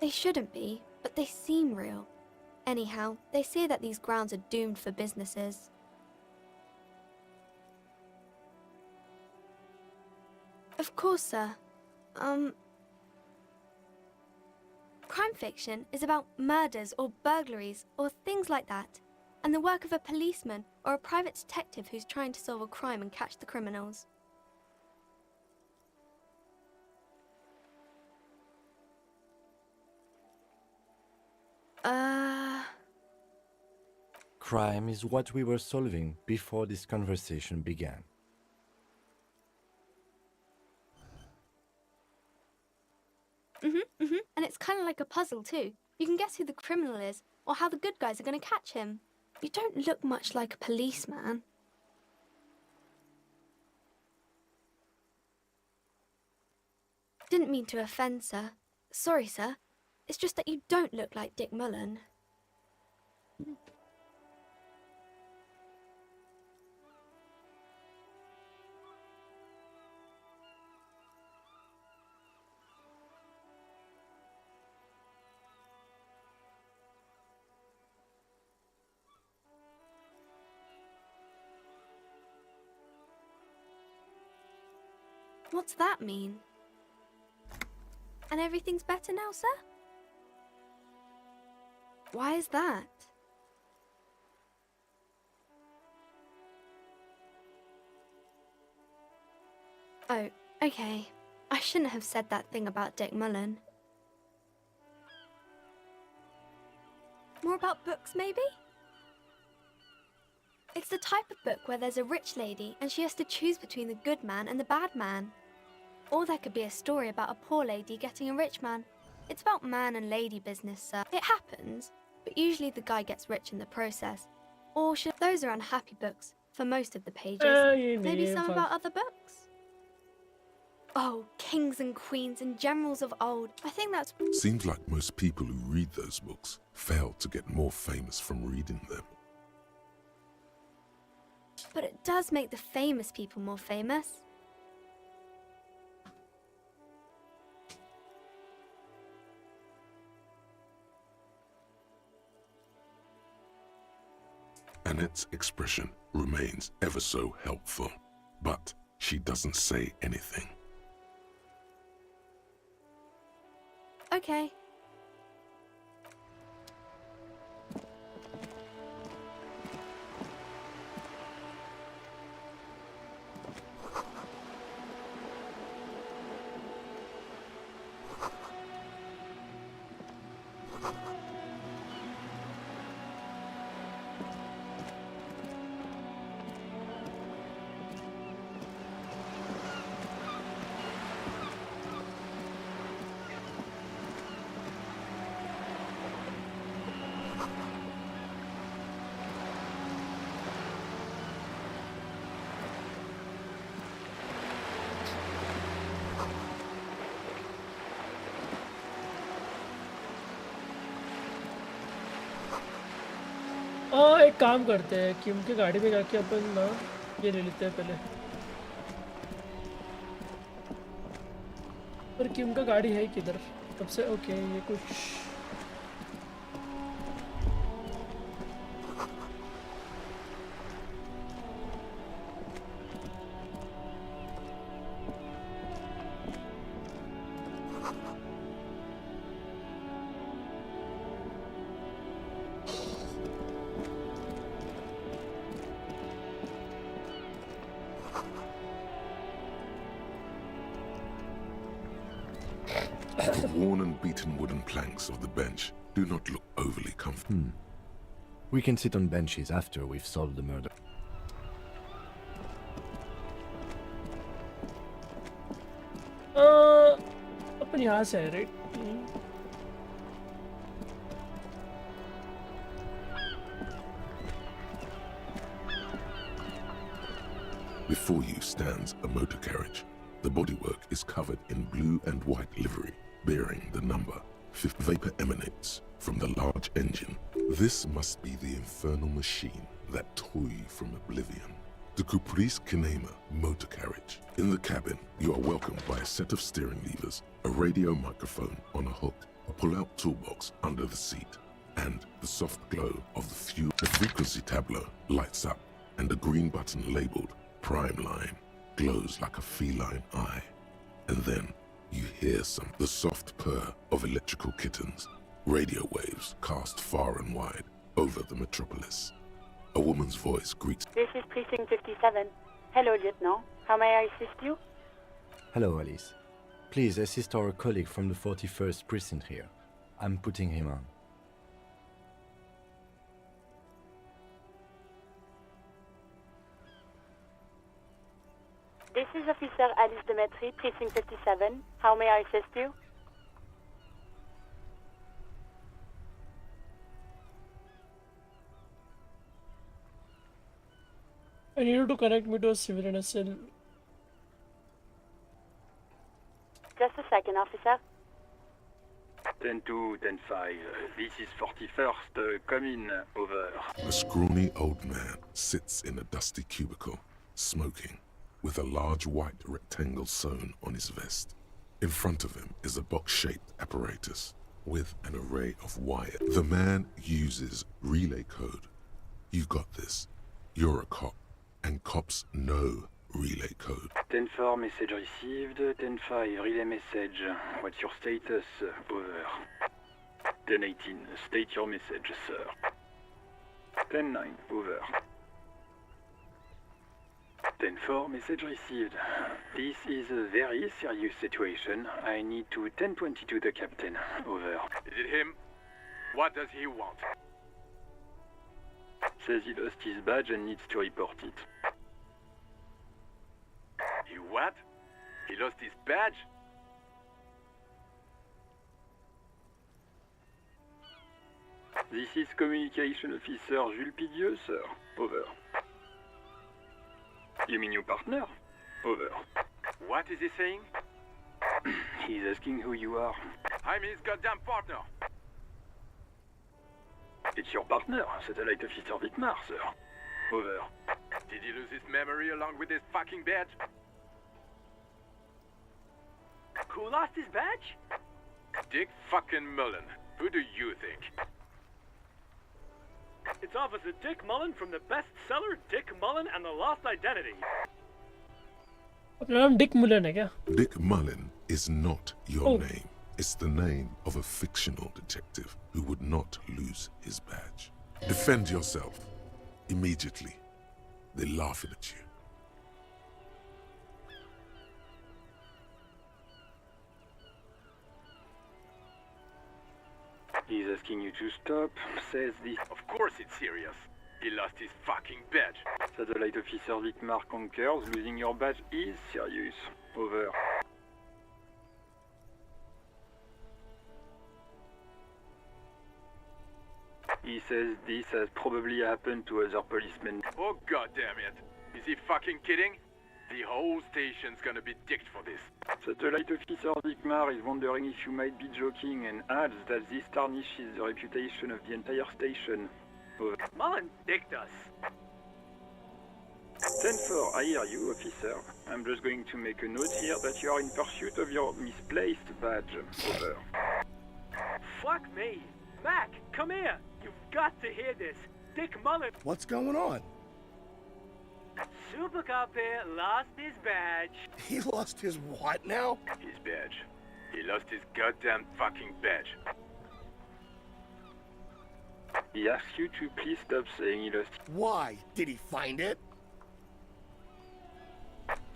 They shouldn't be, but they seem real. Anyhow, they say that these grounds are doomed for businesses. Of course, sir. Crime fiction is about murders or burglaries or things like that, and the work of a policeman or a private detective who's trying to solve a crime and catch the criminals. Crime is what we were solving before this conversation began. And it's kind of like a puzzle too. You can guess who the criminal is or how the good guys are going to catch him. You don't look much like a policeman. Didn't mean to offend, sir. Sorry, sir. It's just that you don't look like Dick Mullen. What's that mean? And everything's better now, sir? Why is that? Oh, okay. I shouldn't have said that thing about Dick Mullen. More about books, maybe? It's the type of book where there's a rich lady and she has to choose between the good man and the bad man. Or there could be a story about a poor lady getting a rich man. It's about man and lady business, sir. It happens, but usually the guy gets rich in the process. Or those are unhappy books for most of the pages. Maybe some about other books? Oh, kings and queens and generals of old. I think that's... Seems like most people who read those books fail to get more famous from reading them. But it does make the famous people more famous. Annette's expression remains ever so helpful, but she doesn't say anything. Okay. एक काम करते हैं कि उनके गाड़ी में जाके अपन ना ये ले लेते हैं पहले, पर कि उनका गाड़ी है किधर कब से? ओके ये कुछ The worn and beaten wooden planks of the bench do not look overly comfortable. We can sit on benches after we've solved the murder. अपन यहाँ से है, right? Before you stands a motor carriage. The bodywork is covered in blue and white livery, bearing the number. Vapor emanates from the large engine. This must be the infernal machine that tore you from oblivion. The Caprice Kinema motor carriage. In the cabin, you are welcomed by a set of steering levers, a radio microphone on a hook, a pull-out toolbox under the seat, and the soft glow of the fuel. The frequency tableau lights up, and the green button labeled Prime Line glows like a feline eye. And then you hear the soft purr of electrical kittens. Radio waves cast far and wide over the metropolis. A woman's voice greets. This is Precinct 57. Hello, Lieutenant. How may I assist you? Hello, Alice. Please assist our colleague from the 41st Precinct here. I'm putting him on. This is Officer Alice Demetri, Precinct 57. How may I assist you? I need you to connect me to a civilian SL. Just a second, officer. 10-2, 10-5. This is 41st. Come in. Over. A scrawny old man sits in a dusty cubicle, smoking, with a large white rectangle sewn on his vest. In front of him is a box-shaped apparatus with an array of wire. The man uses relay code. You got this. You're a cop, and cops know relay code. 10-4, message received. 10-5, relay message. What's your status? Over. 10-18, state your message, sir. 10-9, over. 10-4, message received. This is a very serious situation. I need to 10-22 the captain. Over. Is it him? What does he want? Says he lost his badge and needs to report it. He what? He lost his badge? This is Communication Officer Jules Pidieux, sir. Over. You mean your partner? Over. What is he saying? He's asking who you are. I'm his goddamn partner. It's your partner, Satellite Officer Vitmar, sir. Over. Did he lose his memory along with his fucking badge? Who lost his badge? Dick fucking Mullen. Who do you think? It's Officer Dick Mullen from the bestseller Dick Mullen and the Lost Identity. अपना नाम Dick मुलन है क्या? Dick Mullen is not your name. It's the name of a fictional detective who would not lose his badge. Defend yourself. Immediately. They're laughing at you. He's asking you to stop, says this. Of course it's serious. He lost his fucking badge. Satellite Officer Vitmar concurs. Losing your badge is serious. Over. He says this has probably happened to other policemen. Oh goddamn it. Is he fucking kidding? The whole station's gonna be dicked for this. Satellite Officer Vitmar is wondering if you might be joking and adds that this tarnishes the reputation of the entire station. Over. Mullen dicked us. 10-4, I hear you, officer. I'm just going to make a note here that you are in pursuit of your misplaced badge. Over. Fuck me. Mac, come here. You've got to hear this. Dick Mullen. What's going on? Super Cop here lost his badge. He lost his what now? His badge. He lost his goddamn fucking badge. He asks you to please stop saying he lost. Why? Did he find it?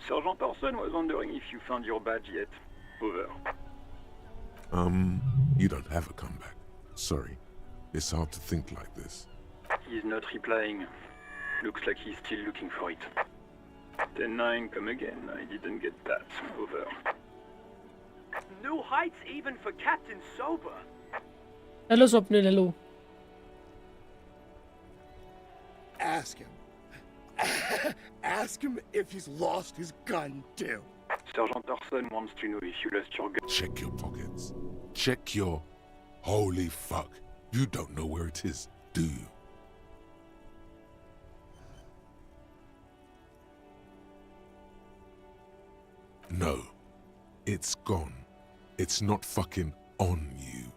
Sergeant Orson was wondering if you found your badge yet. Over. You don't have a comeback. Sorry. It's hard to think like this. He's not replying. Looks like he's still looking for it. 10-9, come again. I didn't get that. Over. New heights even for Captain Sober. Hello, Swapnil. Hello. Ask him. Ask him if he's lost his gun too. Sergeant Orson wants to know if you lost your gun. Check your pockets. Check your... Holy fuck. You don't know where it is, do you? No. It's gone. It's not fucking on you.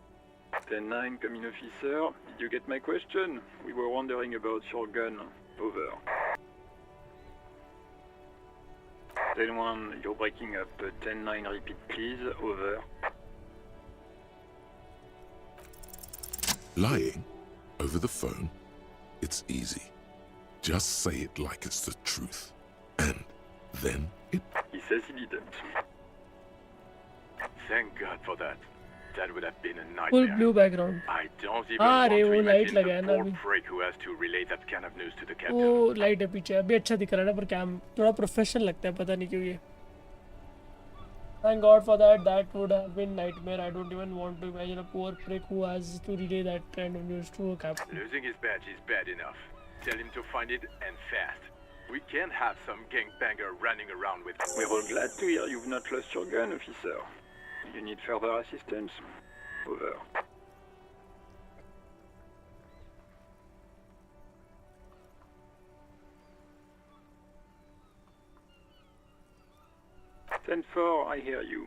10-9, come in, officer. Did you get my question? We were wondering about your gun. Over. 10-1, you're breaking up. 10-9, repeat please. Over. Lying? Over the phone? It's easy. Just say it like it's the truth. And then it... He says he didn't. Thank God for that. That would have been a Full nightmare. blue background. I don't even हाँ want रे to वो light imagine लगा है the ना poor अभी prick who has to relay that kind of news to the captain. वो light है पीछे अभी अच्छा दिख रहा है ना पर क्या थोड़ा प्रोफेशनल लगता है पता नहीं क्यों ये Thank God for that. That would have been nightmare. I don't even want to imagine a poor prick who has to relay that kind of news to a captain. Losing his badge is bad enough. Tell him to find it and fast. We can't have some gangbanger running around with... We're all glad to hear you've not lost your gun, officer. You need further assistance. Over. Ten 4, I hear you.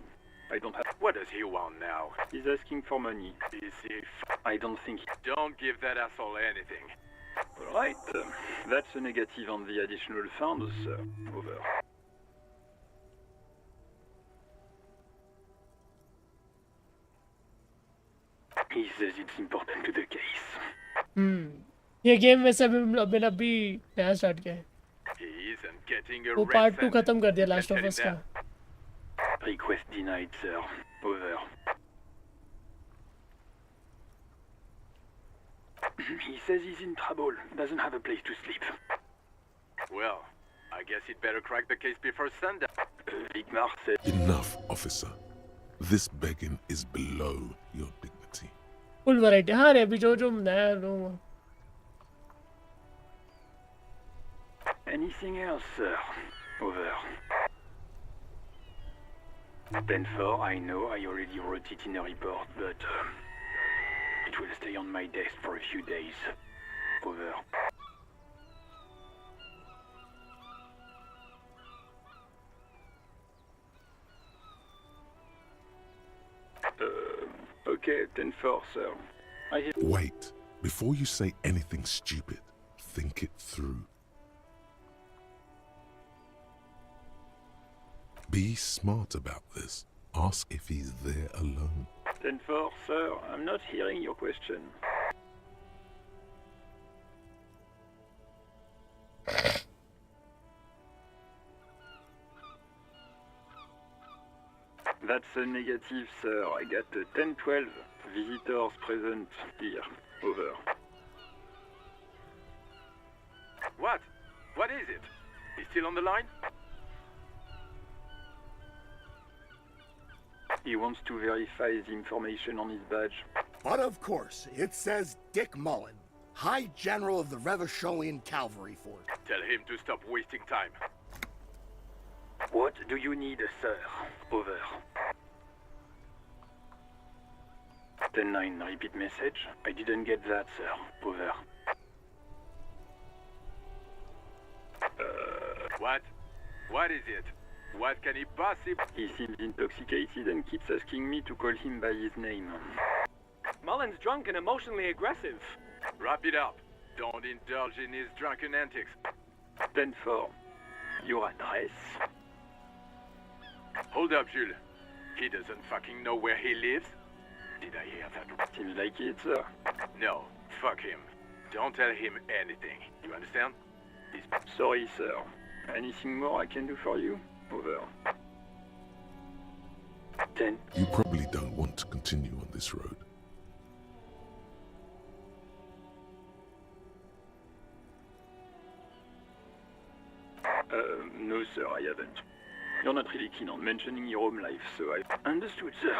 I don't have... What does he want now? He's asking for money. Is he... I don't think... Don't give that asshole anything. Alright, that's a negative on the additional funds, sir. Over. He says it's important to the case. ये game वैसे मैंने अभी नया start किया है He isn't getting a वो red part 2 sandwich. खत्म कर दिया लास्ट Tell ऑफ him अस का that. Request denied, sir. Over. He says he's in trouble, doesn't have a place to sleep. Well, I guess he'd better crack the case before sundown. Vigmar said... Enough, officer. This begging is below your dignity. Full variety हाँ रे अभी जो नया room Anything else, sir? Over. 10-4, I know I already wrote it in a report, but it will stay on my desk for a few days. Over. Okay, 10-4, sir. Wait. Before you say anything stupid, think it through. Be smart about this. Ask if he's there alone. 10-4, sir. I'm not hearing your question. That's a negative, sir. I got 10-12 visitors present here. Over. What? What is it? He's still on the line? He wants to verify the information on his badge. But of course, it says Dick Mullen, High General of the Revacholian Cavalry Force. Tell him to stop wasting time. What do you need, sir? Over. 10-9, repeat message. I didn't get that, sir. Over. What? What is it? What can he possibly... He seems intoxicated and keeps asking me to call him by his name. Mullen's drunk and emotionally aggressive. Wrap it up. Don't indulge in his drunken antics. 10-4. Your address? Hold up, Jules. He doesn't fucking know where he lives? Did I hear that? Seems like it, sir. No, fuck him. Don't tell him anything. You understand? Sorry, sir. Anything more I can do for you? Over. 10. You probably don't want to continue on this road. No, sir, I haven't. You're not really keen on mentioning your home life, so I... Understood, sir.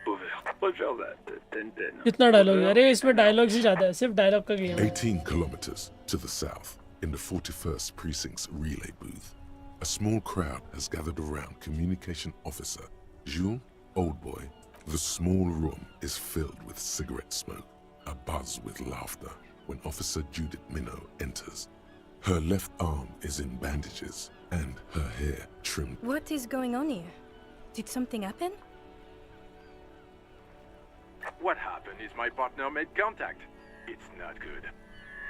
Over. Roger that. 10-10. कितना dialogue है अरे इसमें dialogues ही ज्यादा है सिर्फ dialogue का game है 18 kilometers to the south, in the 41st Precinct's relay booth, a small crowd has gathered around Communication Officer Jules Oldboy. The small room is filled with cigarette smoke, abuzz with laughter, when Officer Judith Minnow enters. Her left arm is in bandages, and her hair trimmed. What is going on here? Did something happen? What happened is my partner made contact. It's not good.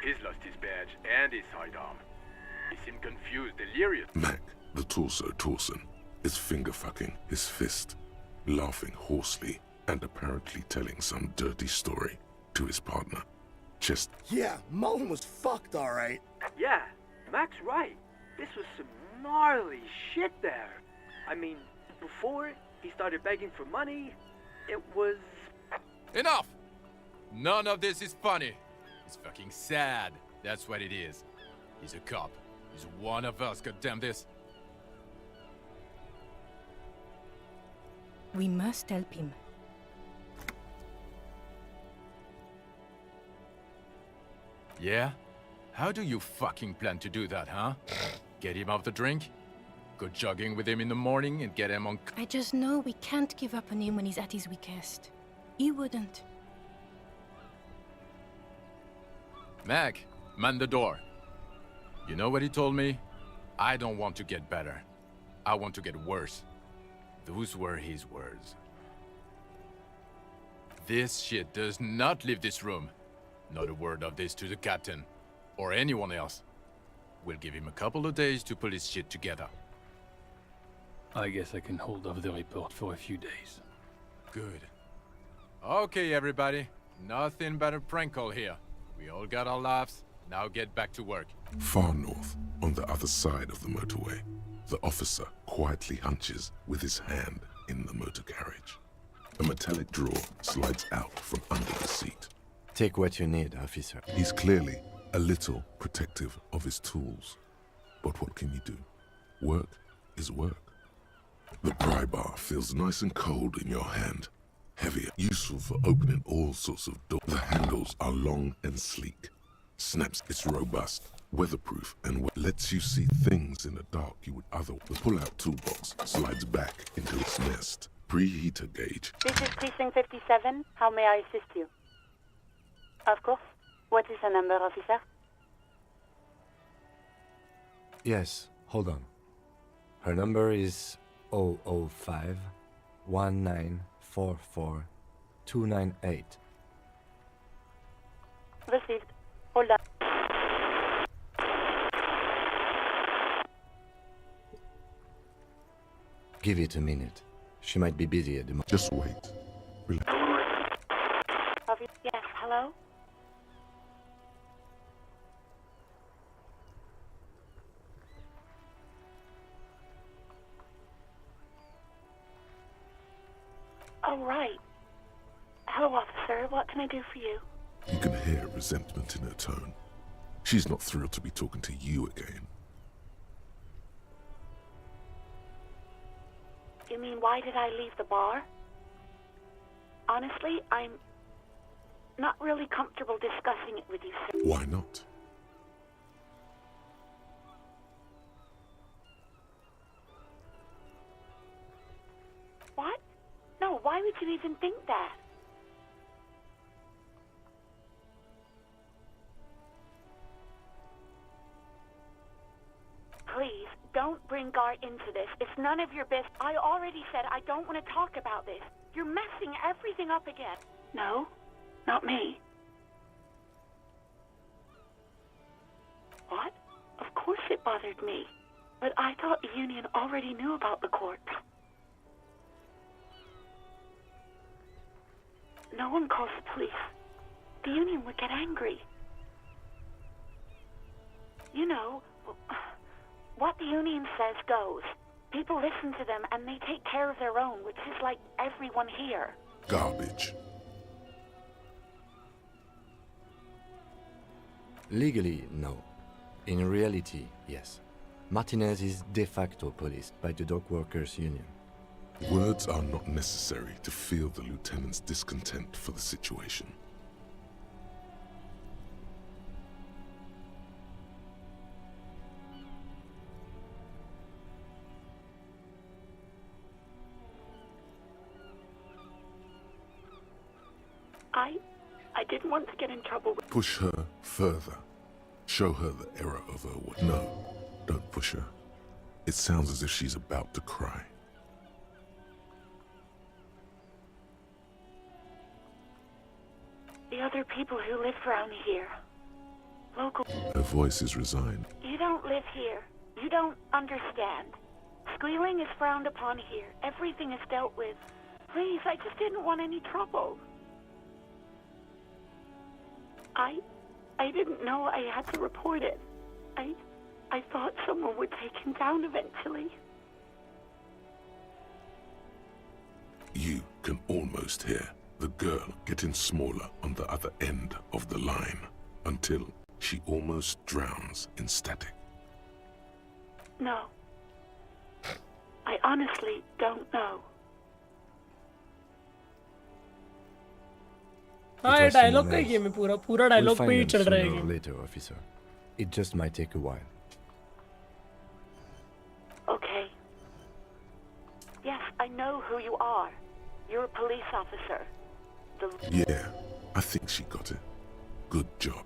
He's lost his badge and his sidearm. He seemed confused, delirious. Mac, the torso Torson, is finger-fucking his fist, laughing hoarsely and apparently telling some dirty story to his partner. Just... Yeah, Mullen was fucked, alright. Yeah, Mac's right. This was some gnarly shit there. I mean, before he started begging for money, it was... Enough! None of this is funny. It's fucking sad. That's what it is. He's a cop. He's one of us, goddamn this. We must help him. Yeah? How do you fucking plan to do that, huh? Get him off the drink? Go jogging with him in the morning and get him on... I just know we can't give up on him when he's at his weakest. He wouldn't. Mac, man the door. You know what he told me? I don't want to get better. I want to get worse. Those were his words. This shit does not leave this room. Not a word of this to the captain. Or anyone else. We'll give him a couple of days to pull his shit together. I guess I can hold off the report for a few days. Good. Okay, everybody. Nothing but a prank call here. We all got our laughs. Now get back to work. Far north, on the other side of the motorway, the officer quietly hunches with his hand in the motor carriage. A metallic drawer slides out from under the seat. Take what you need, officer. He's clearly a little protective of his tools. But what can you do? Work is work. The pry bar feels nice and cold in your hand. Heavier, useful for opening all sorts of doors. The handles are long and sleek. Snaps, it's robust, weatherproof, and lets you see things in the dark you would otherwise. The pull-out toolbox slides back into its nest. Preheater gauge. This is Precinct 57. How may I assist you? Of course. What is the number, officer? Yes, hold on. Her number is 005 1944 298. Received. Hold on. Give it a minute. She might be busy at the moment. Just wait. Relax. Yes, hello? Oh, right. Hello, officer. What can I do for you? You can hear resentment in her tone. She's not thrilled to be talking to you again. You mean, why did I leave the bar? Honestly, I'm not really comfortable discussing it with you, sir. Why not? What? No, why would you even think that? Please, don't bring Gar into this. It's none of your business. I already said I don't want to talk about this. You're messing everything up again. No, not me. What? Of course it bothered me. But I thought the Union already knew about the corpse. No one calls the police. The Union would get angry. You know, what the Union says goes. People listen to them and they take care of their own, which is like everyone here. Garbage. Legally, no. In reality, yes. Martinez is de facto policed by the Dock Workers Union. Words are not necessary to feel the lieutenant's discontent for the situation. I didn't want to get in trouble with... Push her further. Show her the error of her way. No, don't push her. It sounds as if she's about to cry. The other people who live around here. Local... Her voice is resigned. You don't live here. You don't understand. Squealing is frowned upon here. Everything is dealt with. Please, I just didn't want any trouble. I didn't know I had to report it. I thought someone would take him down eventually. You can almost hear the girl getting smaller on the other end of the line until she almost drowns in static. No. I honestly don't know. हाँ ये dialogue का ही game है पूरा dialogue पे ही चल रहा है game. Later, officer. It just might take a while. Okay. Yes, I know who you are. You're a police officer. Yeah, I think she got it. Good job.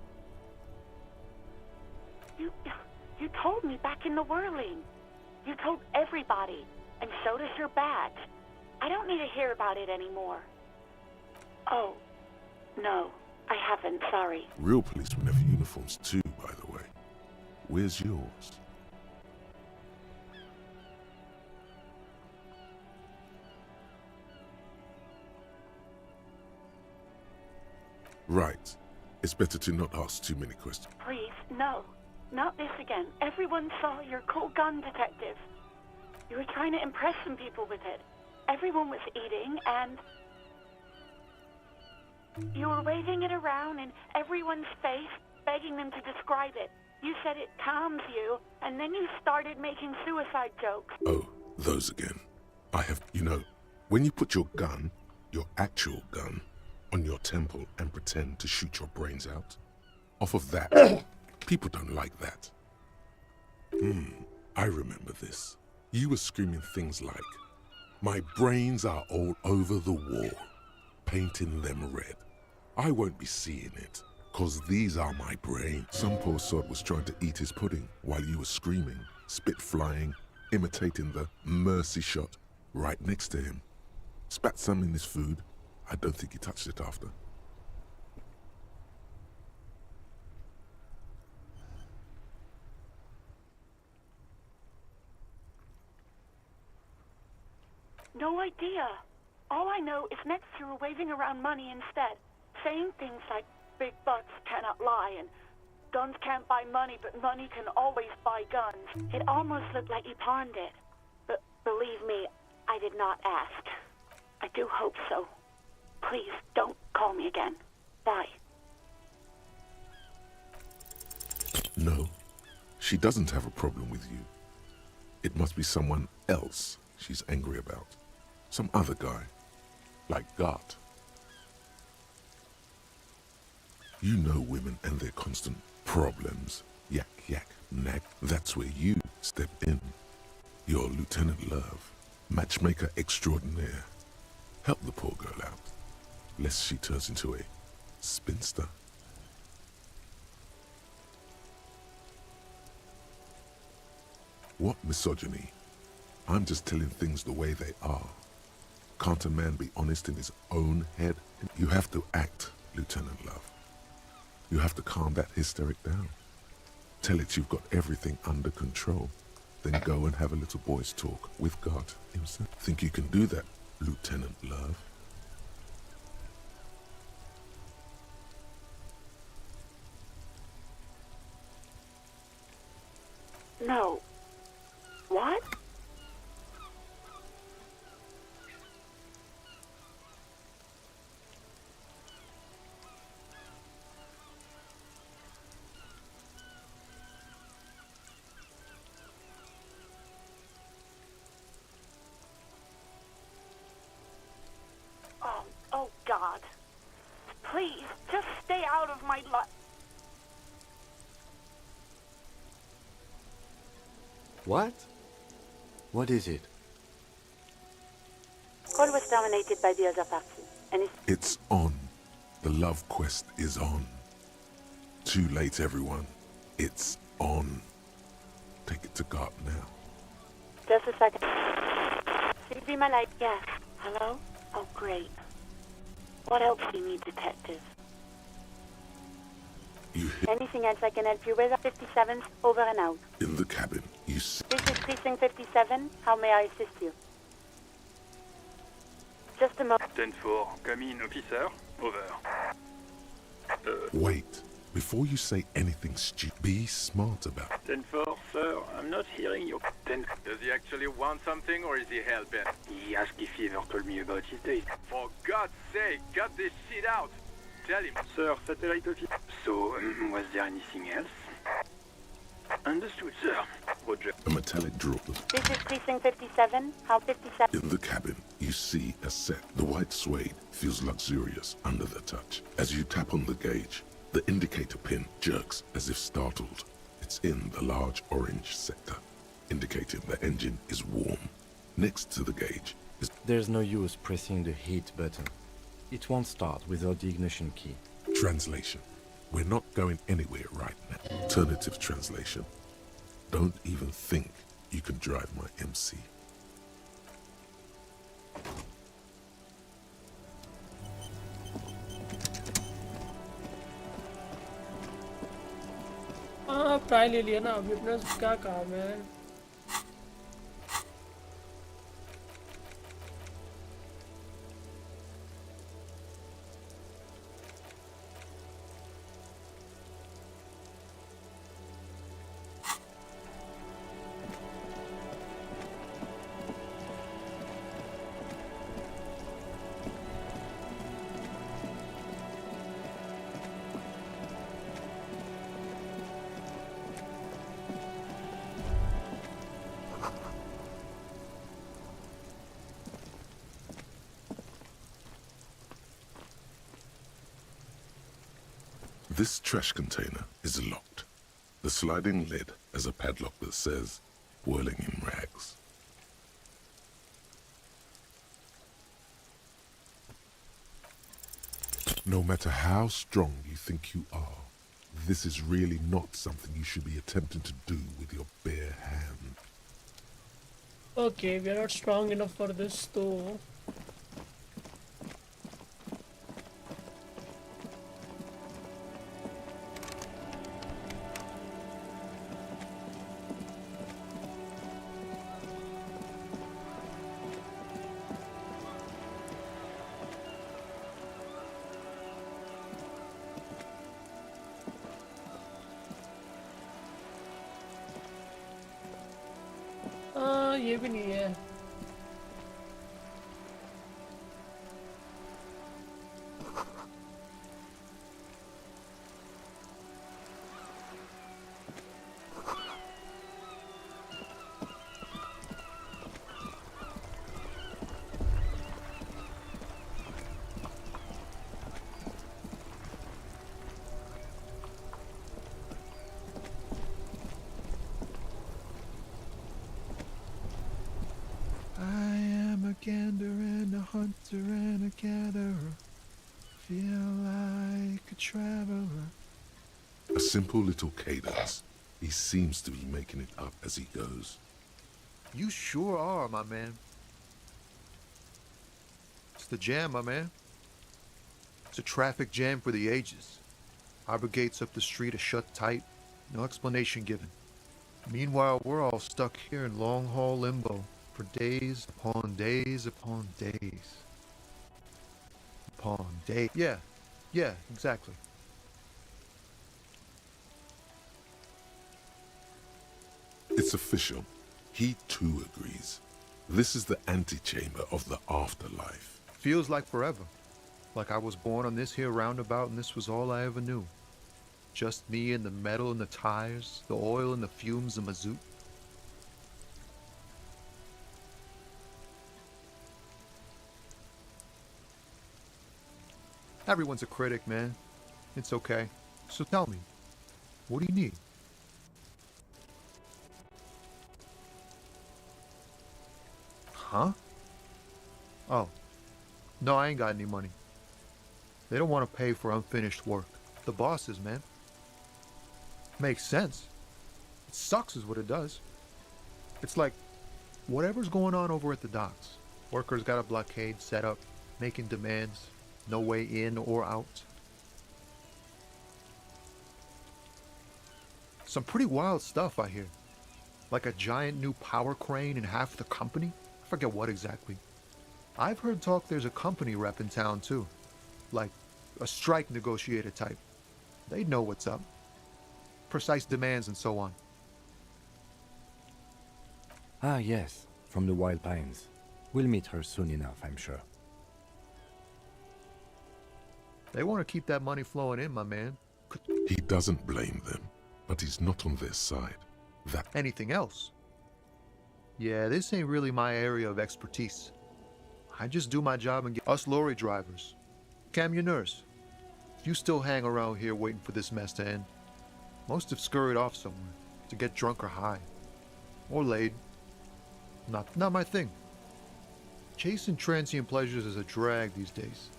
You told me back in the whirling. You told everybody, and so does your badge. I don't need to hear about it anymore. Oh, no, I haven't, sorry. Real policemen have uniforms too, by the way. Where's yours? Right. It's better to not ask too many questions. Please, no. Not this again. Everyone saw your cool gun detective. You were trying to impress some people with it. Everyone was eating, and... You were waving it around in everyone's face, begging them to describe it. You said it calms you, and then you started making suicide jokes. Oh, those again. I have, when you put your gun, your actual gun, on your temple and pretend to shoot your brains out, off of that, people don't like that. I remember this. You were screaming things like, "My brains are all over the wall, painting them red. I won't be seeing it, 'cause these are my brains." Some poor sod was trying to eat his pudding while you were screaming, spit flying, imitating the mercy shot right next to him. Spat some in his food. I don't think he touched it after. No idea. All I know is next you were waving around money instead, saying things like big bucks cannot lie and guns can't buy money, but money can always buy guns. It almost looked like you pawned it. But believe me, I did not ask. I do hope so. Please don't call me again. Bye. No, she doesn't have a problem with you. It must be someone else she's angry about. Some other guy, like Gart. You know women and their constant problems. Yak, yak, nag. That's where you step in. You're Lieutenant Love, matchmaker extraordinaire. Help the poor girl out, lest she turns into a spinster. What misogyny? I'm just telling things the way they are. Can't a man be honest in his own head? You have to act, Lieutenant Love. You have to calm that hysteric down. Tell it you've got everything under control. Then go and have a little boys' talk with God himself. Think you can do that, Lieutenant Love? No. What? Oh, God. Please, just stay out of my life. What? What is it? Call was dominated by the other party, and It's on. The love quest is on. Too late, everyone. It's on. Take it to God now. Just a second. CV my light. Yes. Hello? Oh, great. What else do you need, detective? You hit Anything else I can help you with? 57th, over and out. in the cabin. You see. This is Precinct 57. How may I assist you? Just a moment. 10-4, come in, officer. Over. Wait. Before you say anything stupid, be smart about it. 10-4, sir, I'm not hearing you. 10. Does he actually want something, or is he hell-bent? He asked if he ever told me about his days. For God's sake, cut this shit out! Tell him. Sir, satellite office. So, was there anything else? Understood, sir. Roger. A metallic drop This is Precinct 57. How 57? in the cabin. You see a set. The white suede feels luxurious under the touch. As you tap on the gauge, the indicator pin jerks as if startled. It's in the large orange sector, indicating the engine is warm. Next to the gauge is... There's no use pressing the heat button. It won't start without the ignition key. Translation. We're not going anywhere right now. Alternative translation. Don't even think you can drive my MC. हाँ प्राय ले लिया ना अभी अपना क्या काम है This trash container is locked. The sliding lid has a padlock that says, whirling in rags. No matter how strong you think you are, this is really not something you should be attempting to do with your bare hand. Okay, we are not strong enough for this though. ये भी नहीं है. Gander and a hunter and a gatherer, feel like a traveler. A simple little cadence. He seems to be making it up as he goes. You sure are, my man. It's the jam, my man. It's a traffic jam for the ages. Harbor gates up the street are shut tight, no explanation given. Meanwhile, we're all stuck here in long-haul limbo for days upon days upon days. Upon days. Yeah, exactly. It's official. He too agrees. This is the antechamber of the afterlife. Feels like forever. Like I was born on this here roundabout and this was all I ever knew. Just me and the metal and the tires, the oil and the fumes of mazout. Everyone's a critic, man. It's okay. So tell me, what do you need? Huh? Oh. No, I ain't got any money. They don't want to pay for unfinished work. The bosses, man. Makes sense. It sucks is what it does. It's like, whatever's going on over at the docks. Workers got a blockade set up, making demands. No way in or out. Some pretty wild stuff, I hear. Like a giant new power crane in half the company? I forget what exactly. I've heard talk there's a company rep in town too. Like a strike negotiator type. They'd know what's up. Precise demands and so on. Ah, yes, from the Wild Pines. We'll meet her soon enough, I'm sure. They want to keep that money flowing in, my man. He doesn't blame them, but he's not on their side. That anything else? Yeah, this ain't really my area of expertise. I just do my job and get us lorry drivers. Camionneurs. You still hang around here waiting for this mess to end. Most have scurried off somewhere to get drunk or high. Or laid. Not my thing. Chasing transient pleasures is a drag these days.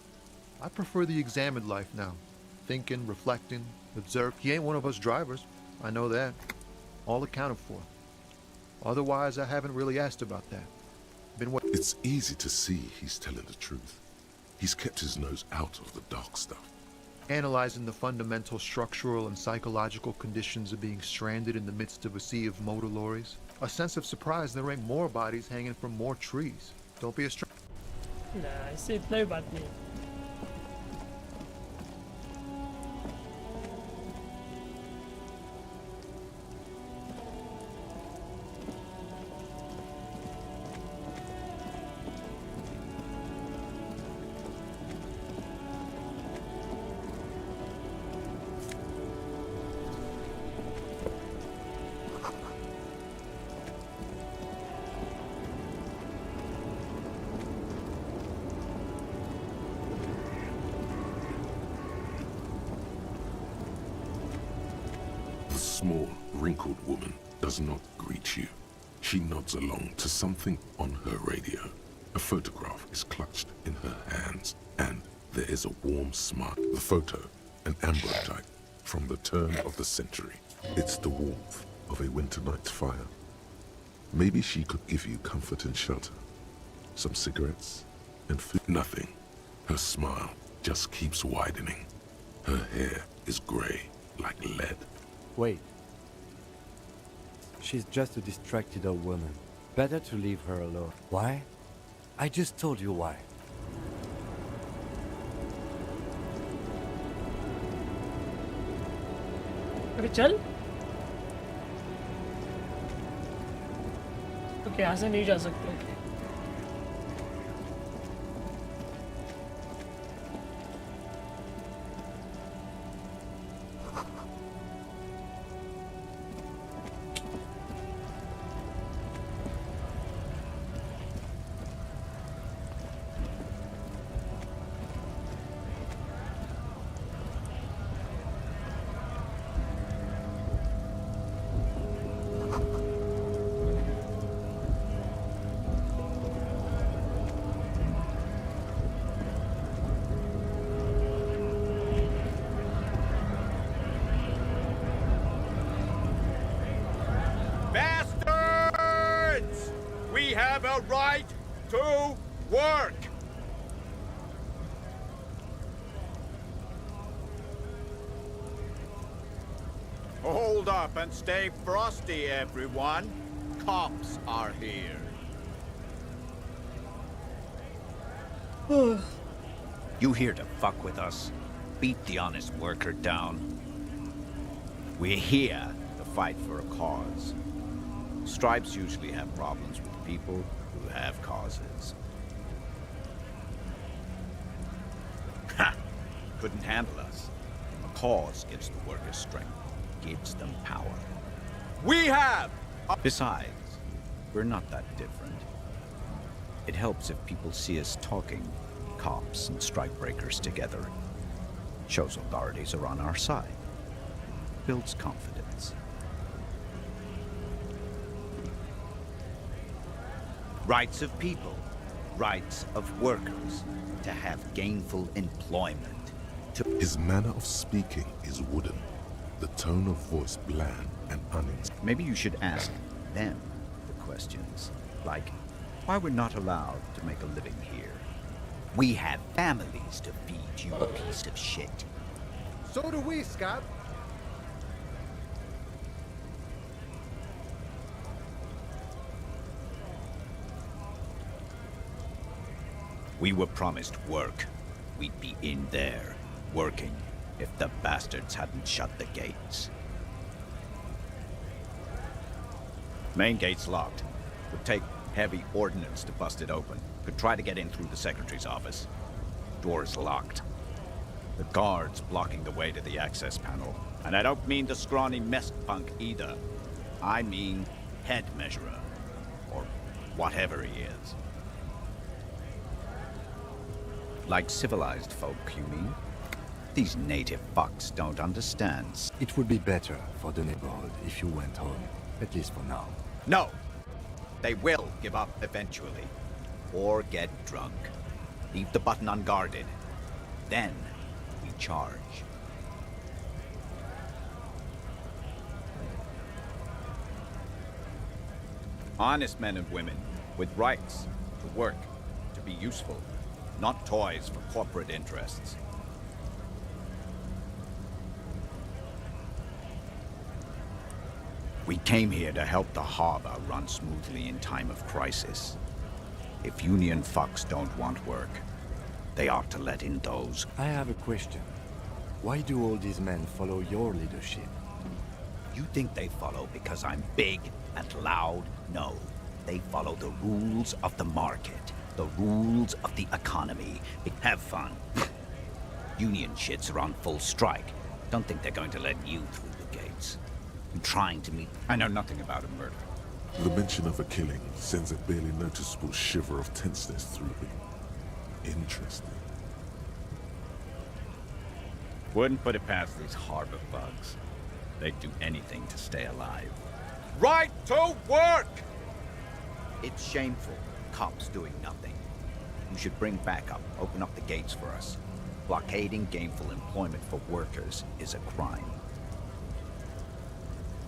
I prefer the examined life now. Thinking, reflecting, observe. He ain't one of us drivers. I know that. All accounted for. Otherwise, I haven't really asked about that. It's easy to see he's telling the truth. He's kept his nose out of the dark stuff. Analyzing the fundamental structural and psychological conditions of being stranded in the midst of a sea of motor lorries. A sense of surprise there ain't more bodies hanging from more trees. Don't be a stranger. Nah, इससे इतना ही बात नहीं. small, wrinkled woman does not greet you. She nods along to something on her radio. A photograph is clutched in her hands, and there is a warm smile. The photo, an ambrotype from the turn of the century. It's the warmth of a winter night's fire. Maybe she could give you comfort and shelter. Some cigarettes and food. Nothing. Her smile just keeps widening. Her hair is gray like lead. Wait. She's just a distracted old woman. Better to leave her alone. Why? I just told you why. अरे चल okay यहाँ से नहीं जा सकते Bastards! We have a right to work! Hold up and stay frosty, everyone. Cops are here. You here to fuck with us? Beat the honest worker down. We're here to fight for a cause. Stripes usually have problems with people who have causes. Ha! Couldn't handle us. A cause gives the workers strength, gives them power. We have! Besides, we're not that different. It helps if people see us talking, cops and strikebreakers together. Shows authorities are on our side. Builds confidence. Rights of people, rights of workers, to have gainful employment. His manner of speaking is wooden, the tone of voice bland and uninspired. Maybe you should ask them the questions, like why we're not allowed to make a living here. We have families to feed, you piece of shit. So do we, Scott. We were promised work. We'd be in there, working, if the bastards hadn't shut the gates. Main gate's locked. Would take heavy ordnance to bust it open. Could try to get in through the secretary's office. Door's locked. The guard's blocking the way to the access panel. And I don't mean the scrawny mess punk either. I mean head measurer. Or whatever he is. Like civilized folk, you mean? These native fucks don't understand. It would be better for the neighborhood if you went home, at least for now. No! They will give up eventually. Or get drunk. Leave the button unguarded. Then we charge. Honest men and women with rights to work, to be useful, not toys for corporate interests. We came here to help the harbor run smoothly in time of crisis. If union fucks don't want work, they ought to let in those. I have a question. Why do all these men follow your leadership? You think they follow because I'm big and loud? No. They follow the rules of the market, the rules of the economy. Have fun. Union shits are on full strike. Don't think they're going to let you through the gates. I'm trying to meet... I know nothing about a murder. The mention of a killing sends a barely noticeable shiver of tenseness through me. Interesting. Wouldn't put it past these harbor bugs. They'd do anything to stay alive. Right to work! It's shameful. Cops doing nothing. You should bring backup, open up the gates for us. Blockading gainful employment for workers is a crime.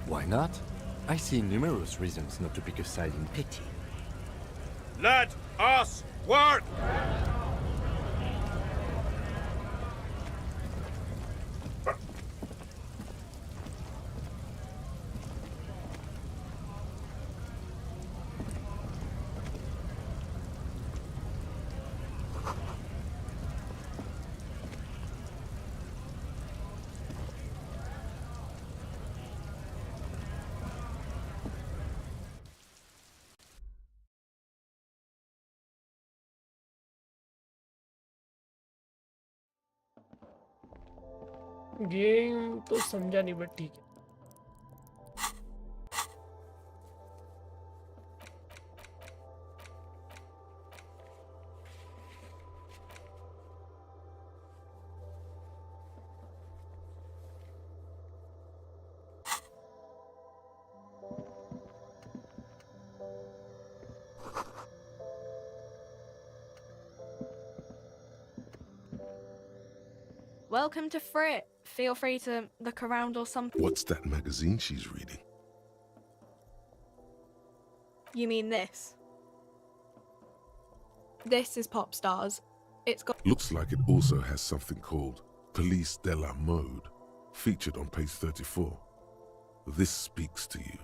Why not? I see numerous reasons not to pick a side in pity. Let us work! Game तो समझा नहीं but ठीक है. Welcome to Frit. Feel free to look around or something. What's that magazine she's reading? You mean this? This is Pop Stars. It's got... Looks like it also has something called Police de la Mode, featured on page 34. This speaks to you.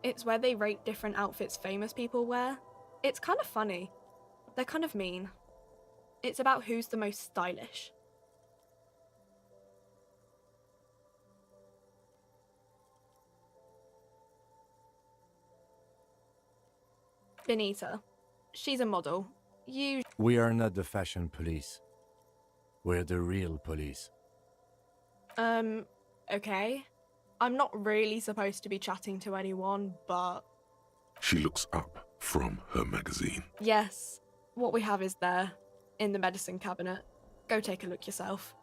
It's where they rate different outfits famous people wear. It's kind of funny. They're kind of mean. It's about who's the most stylish. Benita. She's a model. We are not the fashion police. We're the real police. Okay. I'm not really supposed to be chatting to anyone, but... She looks up from her magazine. Yes, what we have is there, in the medicine cabinet. Go take a look yourself.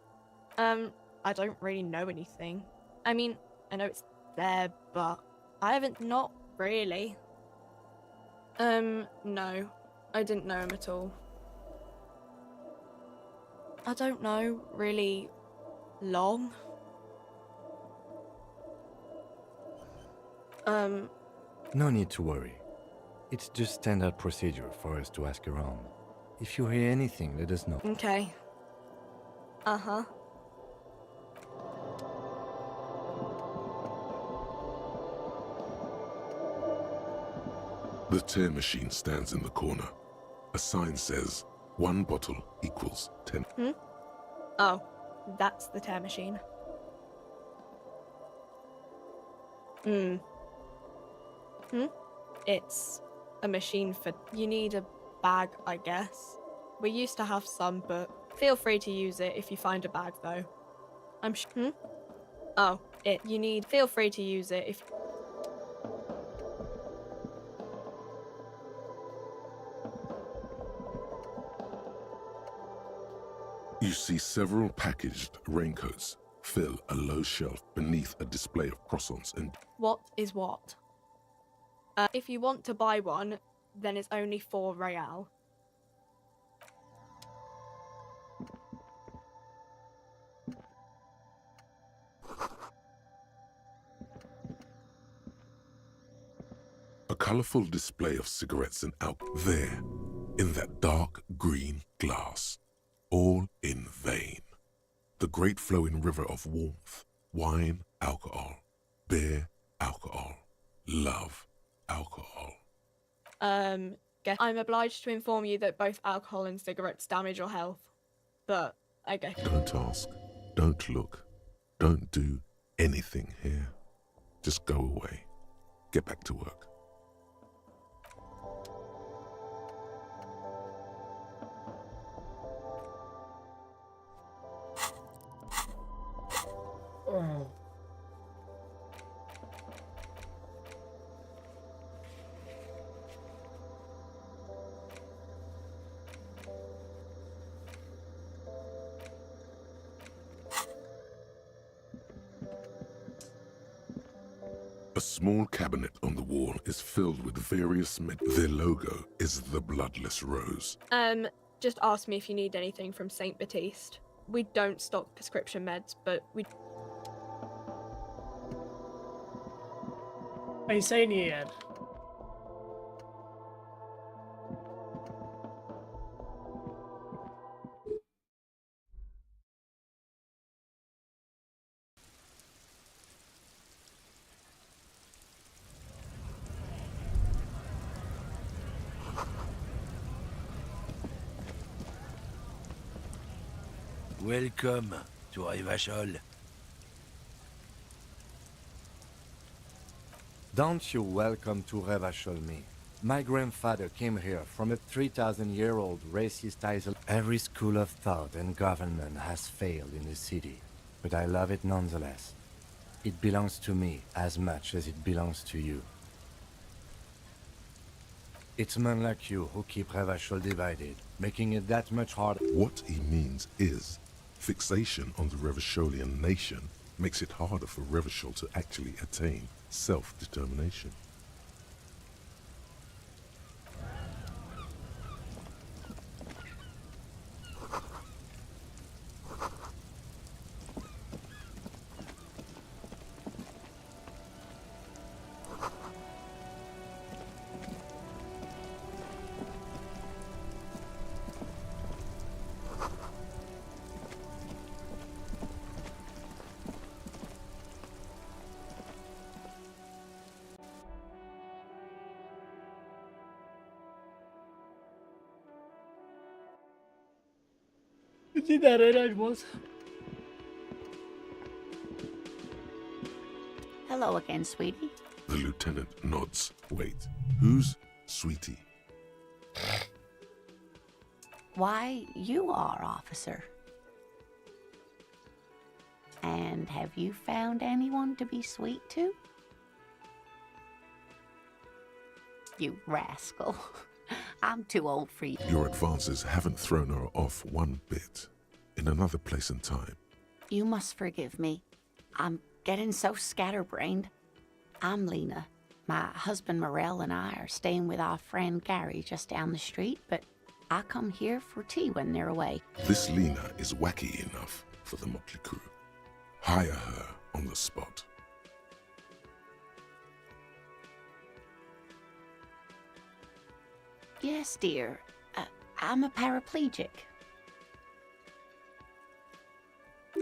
I don't really know anything. I mean, I know it's there, but I haven't, not really. No, I didn't know him at all. I don't know, really long. No need to worry. It's just standard procedure for us to ask around. If you hear anything, let us know. Okay. Uh-huh. The tear machine stands in the corner. A sign says, 1 bottle equals 10. Oh, that's the tear machine. It's a machine for... You need a bag, I guess. We used to have some, but feel free to use it if you find a bag, though. I'm sure... Oh, you need... Feel free to use it if... You see several packaged raincoats fill a low shelf beneath a display of croissants and... What is what? If you want to buy one, then it's only 4 real. A colourful display of cigarettes and alcohol there, in that dark green glass, all in vain. The great flowing river of warmth, wine, alcohol, beer, alcohol, love, alcohol. I'm obliged to inform you that both alcohol and cigarettes damage your health. But, I guess... Don't ask, don't look, don't do anything here. Just go away. Get back to work. A small cabinet on the wall is filled with various Their logo is the bloodless rose. Just ask me if you need anything from Saint Baptiste. We don't stock prescription meds, but we... ऐसा ही नहीं है यार. Welcome to Revachol. Don't you welcome to Revachol me. My grandfather came here from a 3,000-year-old racist isle. Every school of thought and government has failed in the city, but I love it nonetheless. It belongs to me as much as it belongs to you. It's men like you who keep Revachol divided, making it that much harder. What he means is, fixation on the Revacholian nation makes it harder for Revachol to actually attain self-determination. Hello again, sweetie. The lieutenant nods. Wait, who's Sweetie? Why, you are, officer. And have you found anyone to be sweet to? You rascal. I'm too old for you. Your advances haven't thrown her off one bit. In another place and time. You must forgive me. I'm getting so scatterbrained. I'm Lena. My husband Morel and I are staying with our friend Gary just down the street, but I come here for tea when they're away. This Lena is wacky enough for the motley crew. Hire her on the spot. Yes, dear. I'm a paraplegic.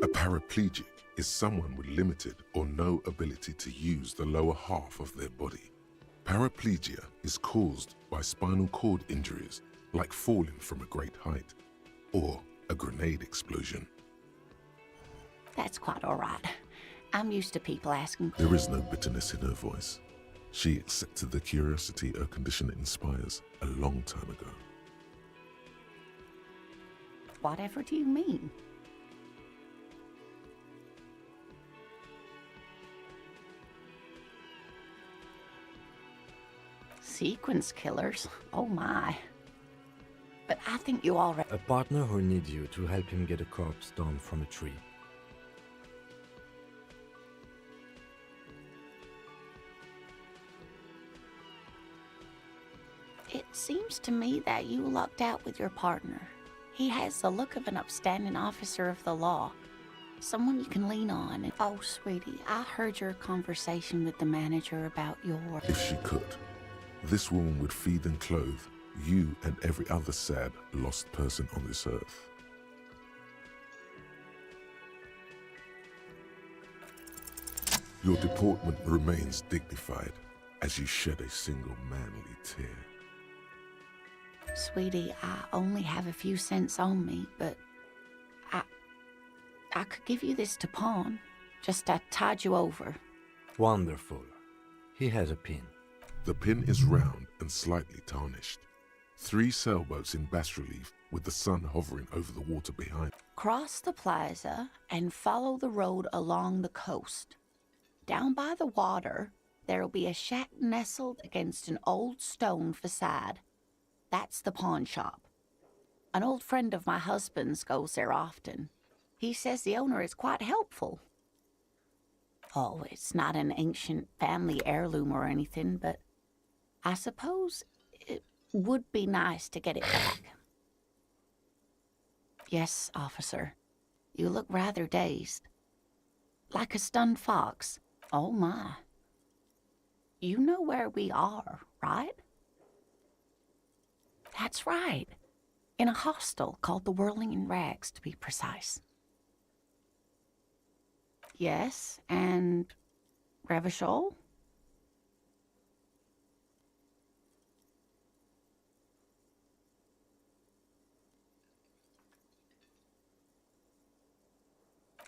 A paraplegic is someone with limited or no ability to use the lower half of their body. Paraplegia is caused by spinal cord injuries, like falling from a great height, or a grenade explosion. That's quite all right. I'm used to people asking. There is no bitterness in her voice. She accepted the curiosity her condition inspires a long time ago. Whatever do you mean? Sequence killers? Oh my. But I think you already... A partner who needs you to help him get a corpse down from a tree. It seems to me that you lucked out with your partner. He has the look of an upstanding officer of the law. Someone you can lean on. And, oh, sweetie, I heard your conversation with the manager about your... If she could, this woman would feed and clothe you and every other sad, lost person on this earth. Your deportment remains dignified as you shed a single manly tear. Sweetie, I only have a few cents on me, but I could give you this to pawn. Just to tide you over. Wonderful. He has a pin. The pin is round and slightly tarnished. 3 sailboats in bas-relief with the sun hovering over the water behind. Cross the plaza and follow the road along the coast. Down by the water, there'll be a shack nestled against an old stone facade. That's the pawn shop. An old friend of my husband's goes there often. He says the owner is quite helpful. Oh, it's not an ancient family heirloom or anything, but I suppose it would be nice to get it back. Yes, officer. You look rather dazed. Like a stunned fox. Oh my. You know where we are, right? That's right. In a hostel called the Whirling in Rags, to be precise. Yes, and Revachol?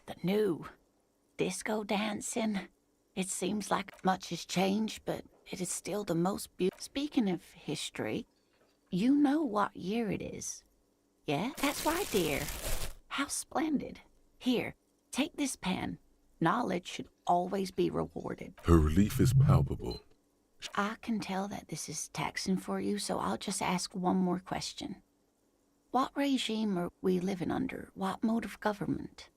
The new disco dancing. It seems like much has changed, but it is still the most beautiful. Speaking of history, you know what year it is. Yeah, that's right, dear. How splendid. Here, take this pen. Knowledge should always be rewarded. Her relief is palpable. I can tell that this is taxing for you, so I'll just ask one more question. What regime are we living under? What mode of government?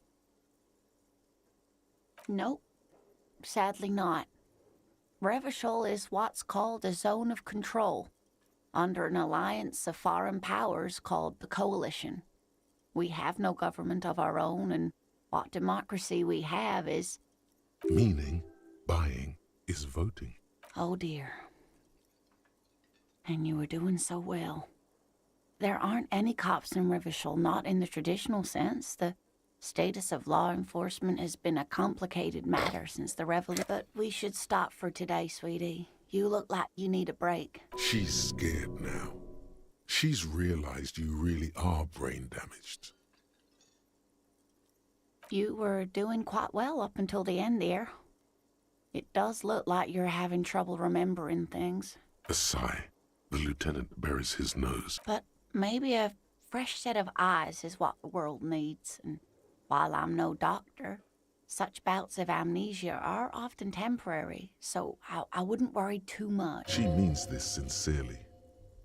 Nope. Sadly not. Revachol is what's called a zone of control, under an alliance of foreign powers called the Coalition. We have no government of our own, and what democracy we have is... Meaning, buying is voting. Oh dear. And you were doing so well. There aren't any cops in Revachol, not in the traditional sense. The status of law enforcement has been a complicated matter since the revolution. But we should stop for today, sweetie. You look like you need a break. She's scared now. She's realized you really are brain damaged. You were doing quite well up until the end there. It does look like you're having trouble remembering things. A sigh. The lieutenant buries his nose. But maybe a fresh set of eyes is what the world needs. And while I'm no doctor, such bouts of amnesia are often temporary, so I wouldn't worry too much. She means this sincerely.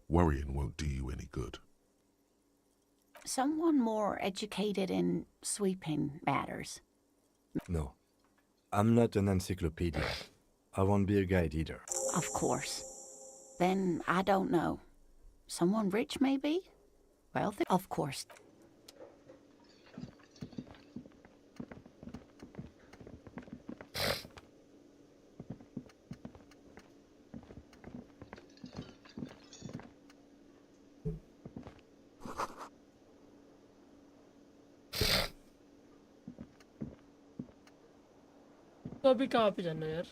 Worrying won't do you any good. Someone more educated in sweeping matters. No. I'm not an encyclopedia. I won't be a guide either. Of course. Then I don't know. Someone rich, maybe? Wealthy? Of course. तो अभी कहाँ पे जाना है यार?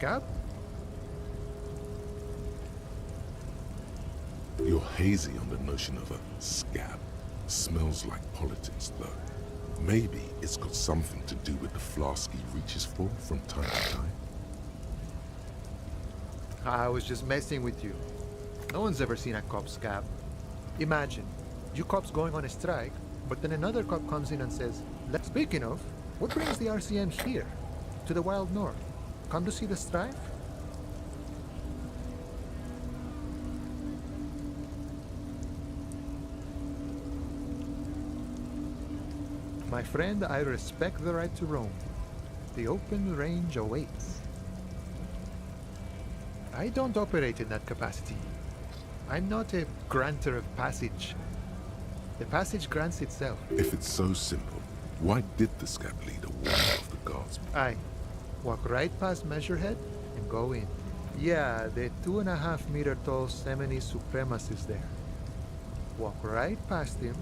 scab? You're hazy on the notion of a scab. Smells like politics, though. Maybe it's got something to do with the flask he reaches for from time to time. I was just messing with you. No one's ever seen a cop scab. Imagine, you cops going on a strike, but then another cop comes in and says, Speaking of, what brings the RCM here? To the wild north? Come to see the strife? My friend, I respect the right to roam. The open range awaits. I don't operate in that capacity. I'm not a granter of passage. The passage grants itself. If it's so simple, why did the scab leader warn off the guards? I walk right past Measurehead and go in. Yeah, the 2.5 meter tall Semini supremacist there. Walk right past him,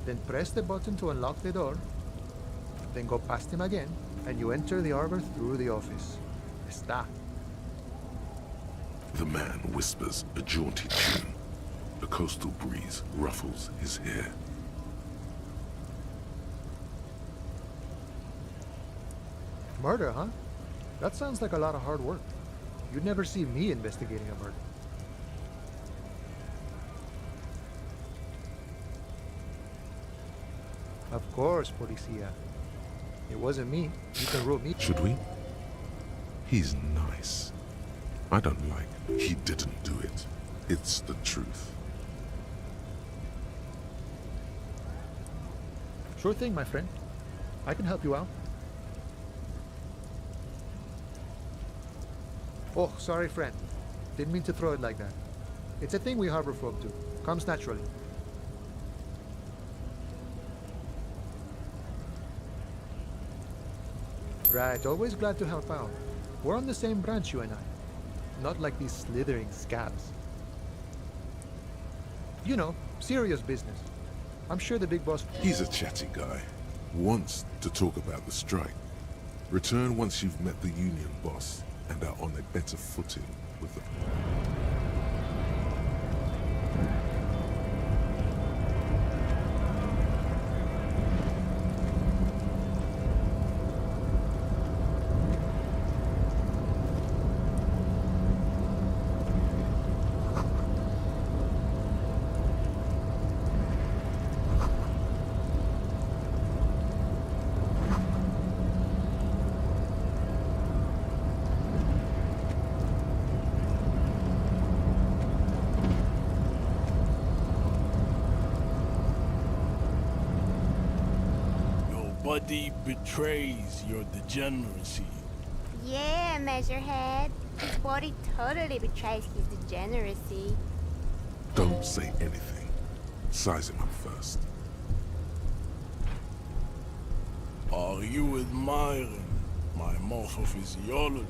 then press the button to unlock the door, then go past him again, and you enter the arbor through the office. Está. The man whispers a jaunty tune. The coastal breeze ruffles his hair. Murder, huh? That sounds like a lot of hard work. You'd never see me investigating a murder. Of course, Policia. It wasn't me. You can rule me. Should we? He's nice. I don't like he didn't do it. It's the truth. Sure thing, my friend. I can help you out. Oh, sorry, friend. Didn't mean to throw it like that. It's a thing we harbor folk do. Comes naturally. Right, always glad to help out. We're on the same branch, you and I. Not like these slithering scabs. You know, serious business. I'm sure the big boss... He's a chatty guy. Wants to talk about the strike. Return once you've met the union boss and are on a better footing with them. Body betrays your degeneracy. Yeah, Measurehead. His body totally betrays his degeneracy. Don't say anything. Size him up first. Are you admiring my morphophysiology?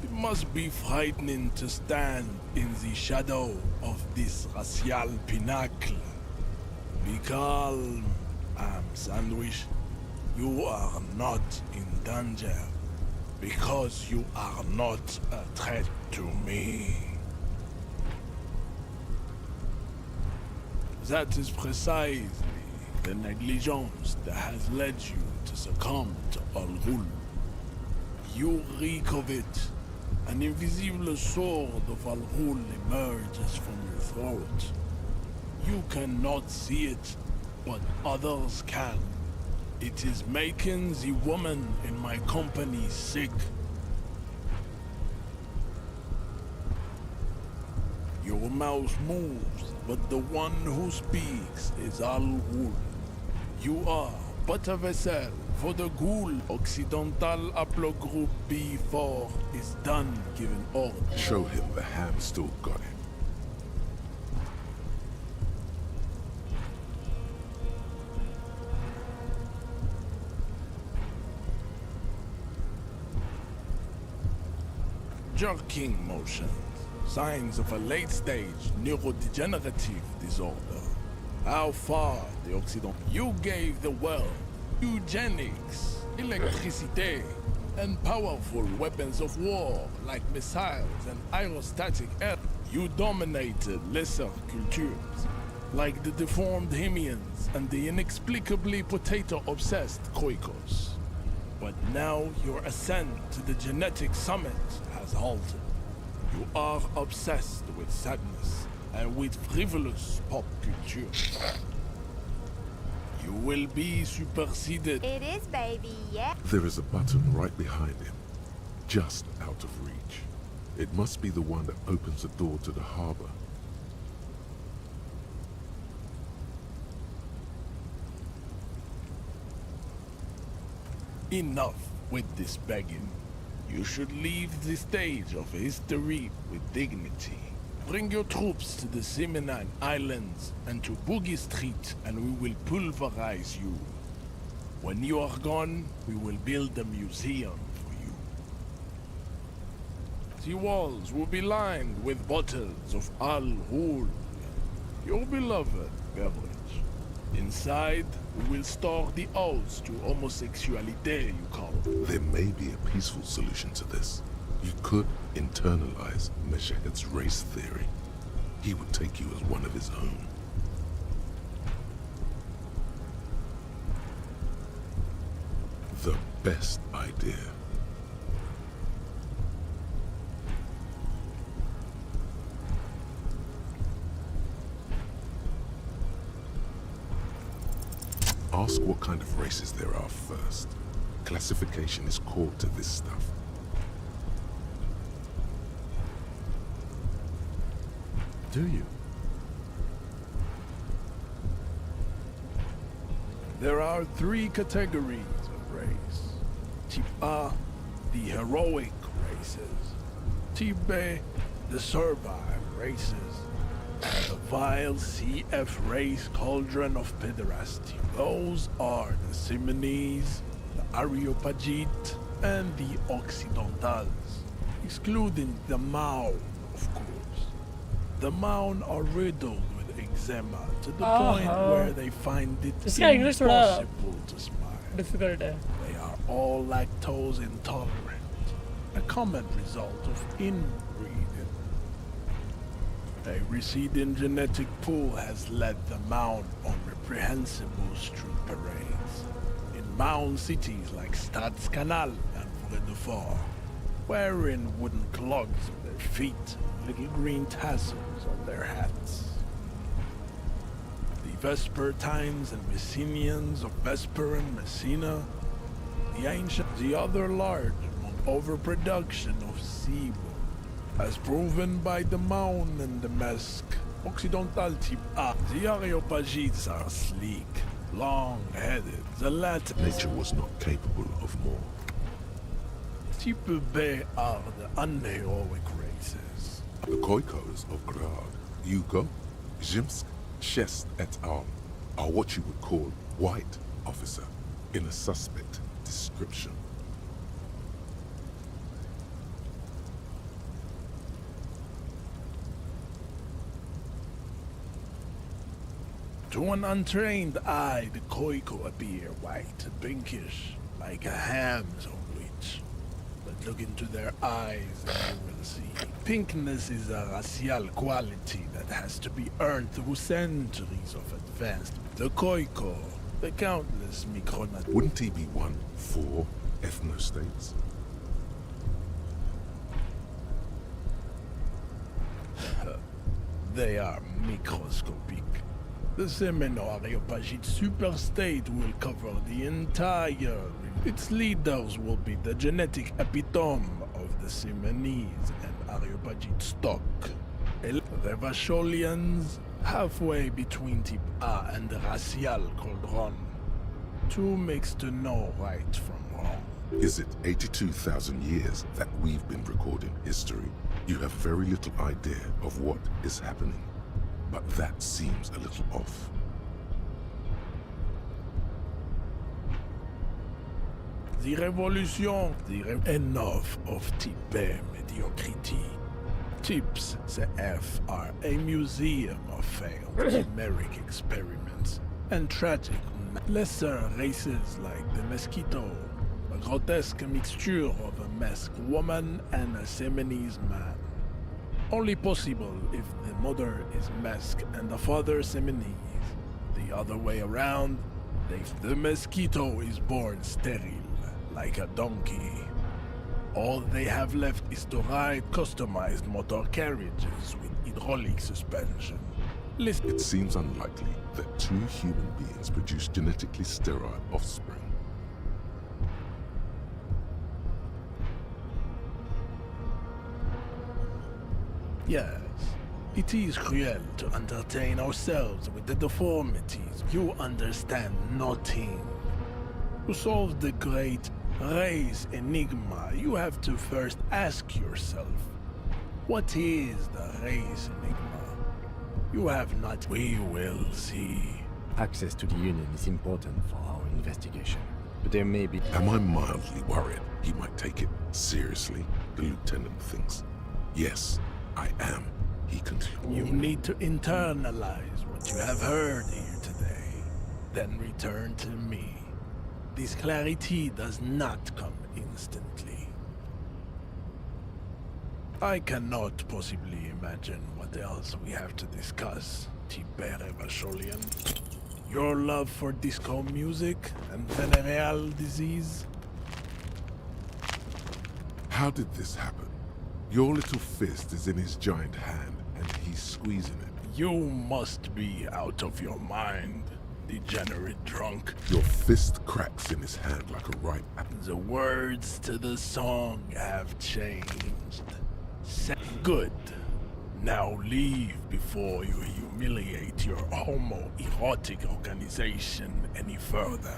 It must be frightening to stand in the shadow of this racial pinnacle. Be calm, I'm Sandwich. You are not in danger because you are not a threat to me. That is precisely the negligence that has led you to succumb to Al Ghul. You reek of it. An invisible sword of Al Ghul emerges from your throat. You cannot see it, but others can. It is making the woman in my company sick. Your mouth moves, but the one who speaks is Al Ghul. You are but a vessel for the Ghul. Occidental Haplogroup B4 is done giving orders. Show him the ham still got it. Jerking motions, signs of a late-stage neurodegenerative disorder. How far the Occident? You gave the world eugenics electricity, and powerful weapons of war like missiles and aerostatic air. You dominated lesser cultures, like the deformed Hemians and the inexplicably potato-obsessed Koikos. But now your ascent to the genetic summit has halted. You are obsessed with sadness and with frivolous pop culture. You will be superseded. It is, baby, yeah. There is a button right behind him, just out of reach. It must be the one that opens the door to the harbor. Enough with this begging. You should leave the stage of history with dignity. Bring your troops to the Seminine Islands and to Boogie Street, and we will pulverize you. When you are gone, we will build a museum for you. The walls will be lined with bottles of Al Ghul, your beloved beverage. Inside, we will store the odes to homosexuality you call. There may be a peaceful solution to this. You could internalize Meshached's race theory. He would take you as one of his own. The best idea. Ask what kind of races there are first. Classification is core to this stuff. Do you? There are 3 categories of race. Type A, the heroic races. Type B, the servile races. And the vile CF race cauldron of pederasty. Those are the Simonese, the Areopagite, and the Occidentals, excluding the Maun, of course. The Maun are riddled with eczema to the point where they find it इसका English थोड़ा impossible to smile. difficult है. They are all lactose intolerant, a common result of inbreeding. A receding genetic pool has led the Maun on reprehensible street parades in Maun cities like Stadskanal and Vredefort, wearing wooden clogs on their feet and little green tassels on their hats. The Vespertines and Messenians of Vesper and Messina, the ancient, the other large among overproduction of sebum, as proven by the Maun and the Mesque. Occidental type A. The Areopagites are sleek, long-headed. The latter Nature was not capable of more. Type B are the unheroic races. The Koikos of Grad, Yugo, Zhimsk, Shest et al. Are what you would call white, officer, in a suspect description. To an untrained eye, the Koiko appear white and pinkish, like a ham sandwich. But look into their eyes and you will see. Pinkness is a racial quality that has to be earned through centuries of advanced. The Koiko, the countless micronat. Wouldn't he be 1-4 ethnostates? They are microscopic. The Semino-Areopagite superstate will cover the entire. Its leaders will be the genetic epitome of the Simonese and Areopagite stock. The Vacholians, halfway between type A and the racial cauldron. Two makes to know right from wrong. Is it 82,000 years that we've been recording history? You have very little idea of what is happening, but that seems a little off. The revolution, enough of type mediocrity. Types CF are a museum of failed chimeric experiments and tragic lesser races like the mosquito, a grotesque mixture of a masked woman and a Seminese man. Only possible if the mother is masked and the father Seminese. The other way around, if the mosquito is born sterile, like a donkey. All they have left is to ride customized motor carriages with hydraulic suspension. It seems unlikely that two human beings produce genetically sterile offspring. Yes, it is cruel to entertain ourselves with the deformities. You understand nothing. To solve the great race enigma, you have to first ask yourself, what is the race enigma? You have not. We will see. Access to the Union is important for our investigation, but there may be... Am I mildly worried he might take it seriously? The lieutenant thinks. Yes, I am. He concludes. You need to internalize what you have heard here today, then return to me. This clarity does not come instantly. I cannot possibly imagine what else we have to discuss, Tibere Vasholian. Your love for disco music and venereal disease? How did this happen? Your little fist is in his giant hand, and he's squeezing it. You must be out of your mind, degenerate drunk. Your fist cracks in his hand like a ripe apple. The words to the song have changed. Good. Now leave before you humiliate your homoerotic organization any further.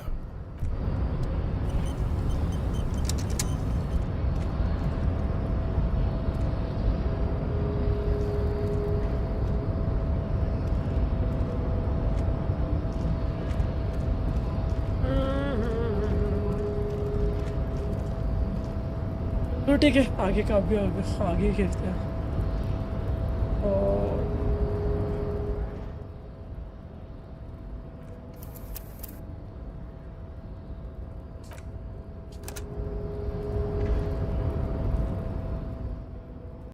तो ठीक है, आगे का भी आगे खेलते हैं.